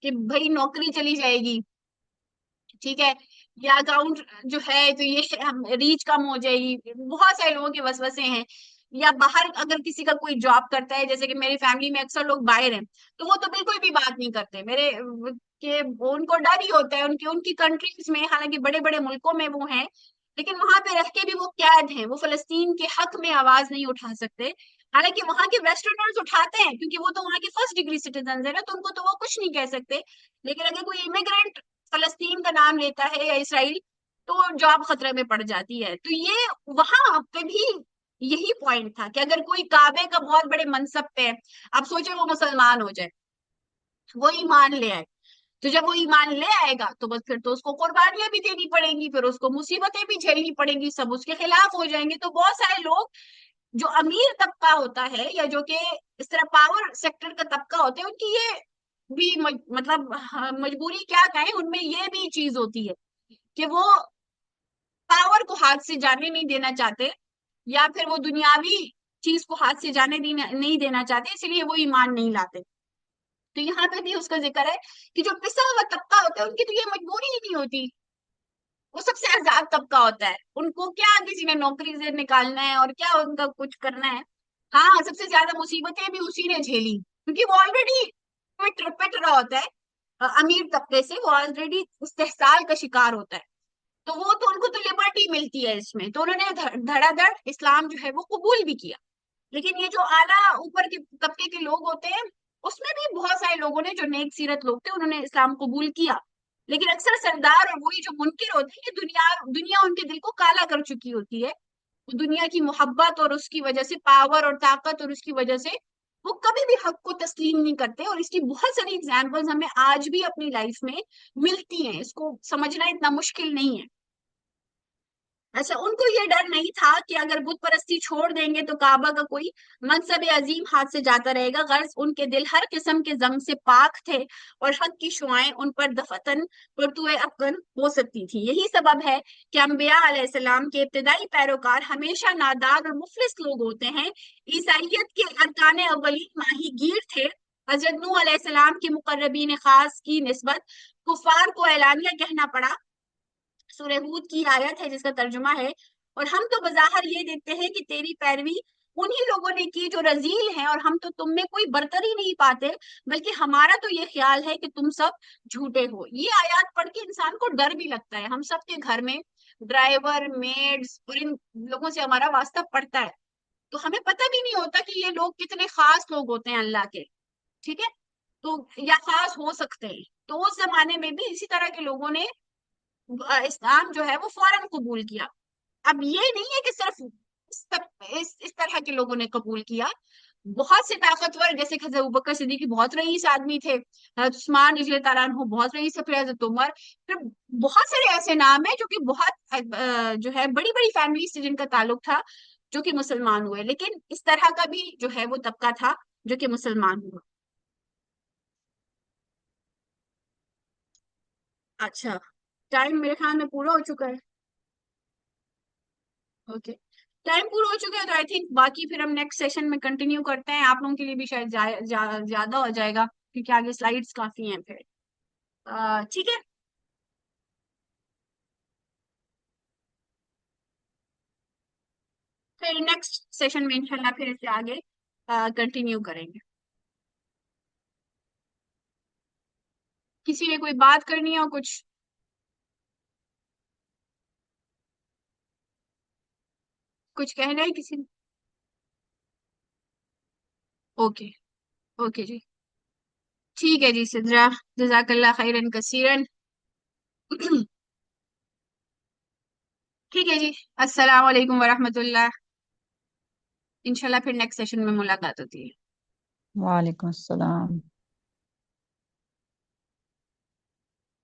کہ بھائی نوکری چلی جائے گی، ٹھیک ہے، یا اکاؤنٹ جو ہے تو یہ ریچ کم ہو جائے گی، بہت سارے لوگوں کے وسوسے ہیں۔ یا باہر اگر کسی کا کوئی جاب کرتا ہے، جیسے کہ میری فیملی میں اکثر لوگ باہر ہیں، تو وہ تو بالکل بھی بات نہیں کرتے، میرے کہ ان کو ڈر ہی ہوتا ہے ان کی کنٹریز میں، حالانکہ بڑے بڑے ملکوں میں وہ ہیں، لیکن وہاں پہ رہ کے بھی وہ قید ہیں، وہ فلسطین کے حق میں آواز نہیں اٹھا سکتے، حالانکہ وہاں کے ویسٹرنرز اٹھاتے ہیں کیونکہ وہ تو وہاں کے فرسٹ ڈگری سٹیزنز ہیں نا، تو ان کو تو وہ کچھ نہیں کہہ سکتے، لیکن اگر کوئی امیگرینٹ فلسطین کا نام لیتا ہے یا اسرائیل، تو جاب خطرے میں پڑ جاتی ہے۔ تو یہ وہاں پہ بھی یہی پوائنٹ تھا کہ اگر کوئی کعبے کا بہت بڑے منصب پہ، آپ سوچیں وہ مسلمان ہو جائے، وہ ایمان لے آئے، تو جب وہ ایمان لے آئے گا تو بس پھر تو اس کو قربانیاں بھی دینی پڑیں گی، پھر اس کو مصیبتیں بھی جھیلنی پڑیں گی، سب اس کے خلاف ہو جائیں گے۔ تو بہت سارے لوگ جو امیر طبقہ ہوتا ہے یا جو کہ اس طرح پاور سیکٹر کا طبقہ ہوتا ہے، ان کی یہ بھی مطلب مجبوری کیا کہیں، ان میں یہ بھی چیز ہوتی ہے کہ وہ پاور کو ہاتھ سے جانے نہیں دینا چاہتے، یا پھر وہ دنیاوی چیز کو ہاتھ سے جانے نہیں دینا چاہتے، اس لیے وہ ایمان نہیں لاتے۔ تو یہاں پہ بھی اس کا ذکر ہے کہ جو پسا ہوا طبقہ ہوتا ہے ان کی تو یہ مجبوری ہی نہیں ہوتی، وہ سب سے آزاد طبقہ ہوتا ہے، ان کو کیا کسی نے نوکری سے نکالنا ہے اور کیا ان کا کچھ کرنا ہے۔ ہاں، سب سے زیادہ مصیبتیں بھی اسی نے جھیلی، کیونکہ وہ آلریڈی پٹ رہا ہوتا ہے امیر طبقے سے، وہ آلریڈی استحصال کا شکار ہوتا ہے، تو وہ تو ان کو تو لبرٹی ملتی ہے اس میں، تو انہوں نے دھڑا دھڑ اسلام جو ہے وہ قبول بھی کیا۔ لیکن یہ جو اعلیٰ اوپر کے طبقے کے لوگ ہوتے ہیں، اس میں بھی بہت سارے لوگوں نے جو نیک سیرت لوگ تھے انہوں نے اسلام قبول کیا، لیکن اکثر سردار اور وہی جو منکر ہوتے ہیں، یہ دنیا ان کے دل کو کالا کر چکی ہوتی ہے، دنیا کی محبت اور اس کی وجہ سے پاور اور طاقت اور اس کی وجہ سے وہ کبھی بھی حق کو تسلیم نہیں کرتے، اور اس کی بہت ساری ایگزامپلز ہمیں آج بھی اپنی لائف میں ملتی ہیں، اس کو سمجھنا اتنا مشکل نہیں ہے۔ اچھا، ان کو یہ ڈر نہیں تھا کہ اگر بت پرستی چھوڑ دیں گے تو کعبہ کا کوئی منصب عظیم ہاتھ سے جاتا رہے گا، غرض ان کے دل ہر قسم کے زنگ سے پاک تھے اور حق کی شعائیں ان پر دفتن پرتوے افغن ہو سکتی تھی۔ یہی سبب ہے کہ انبیاء علیہ السلام کے ابتدائی پیروکار ہمیشہ نادار اور مفلس لوگ ہوتے ہیں۔ عیسائیت کے ارکان اولین ماہی گیر تھے، حضرت نوح علیہ السلام کے مقربین خاص کی نسبت کفار کو اعلانیہ کہنا پڑا۔ سورہ ہود کی آیت ہے جس کا ترجمہ ہے، اور ہم تو بظاہر یہ دیکھتے ہیں کہ تیری پیروی انہی لوگوں نے کی جو رذیل ہیں، اور ہم تو تم میں کوئی برتری نہیں پاتے، بلکہ ہمارا تو یہ خیال ہے کہ تم سب جھوٹے ہو۔ یہ آیات پڑھ کے انسان کو ڈر بھی لگتا ہے۔ ہم سب کے گھر میں ڈرائیور، میڈز، اور ان لوگوں سے ہمارا واسطہ پڑتا ہے، تو ہمیں پتہ بھی نہیں ہوتا کہ یہ لوگ کتنے خاص لوگ ہوتے ہیں اللہ کے، ٹھیک ہے، تو یا خاص ہو سکتے ہیں. تو اس زمانے میں بھی اسی طرح کے لوگوں نے اسلام جو ہے وہ فوراً قبول کیا. اب یہ نہیں ہے کہ صرف اس طرح کے لوگوں نے قبول کیا، بہت سے طاقتور جیسے کہ حضرت ابوبکر صدیق بہت رئیس آدمی تھے، حضرت عثمان رضی اللہ تعالیٰ عنہ بہت رئیس تھے، پھر حضرت عمر، پھر بہت سارے ایسے نام ہیں جو کہ بہت جو ہے بڑی بڑی فیملی سے جن کا تعلق تھا جو کہ مسلمان ہوئے، لیکن اس طرح کا بھی جو ہے وہ طبقہ تھا جو کہ مسلمان ہوا. اچھا، ٹائم میرے خیال میں پورا ہو چکا ہے. اوکے، ٹائم پورا ہو چکا ہے تو آئی تھنک باقی پھر ہم نیکسٹ سیشن میں کنٹینیو کرتے ہیں. آپ لوگوں کے لیے بھی شاید زیادہ ہو جائے گا کیونکہ آگے سلائیڈز کافی ہیں پھر. ٹھیک ہے، پھر نیکسٹ سیشن میں انشاءاللہ پھر اس سے آگے کنٹینیو کریں گے. کسی نے کوئی بات کرنی ہو، کچھ کہنا ہے کسی نے؟ اوکے، اوکے جی، ٹھیک ہے جی سدرا، جزاک اللہ خیرن کثیرن. ٹھیک ہے جی، السلام علیکم ورحمۃ اللہ. انشاءاللہ پھر نیکسٹ سیشن میں ملاقات ہوتی ہے. وعلیکم السلام.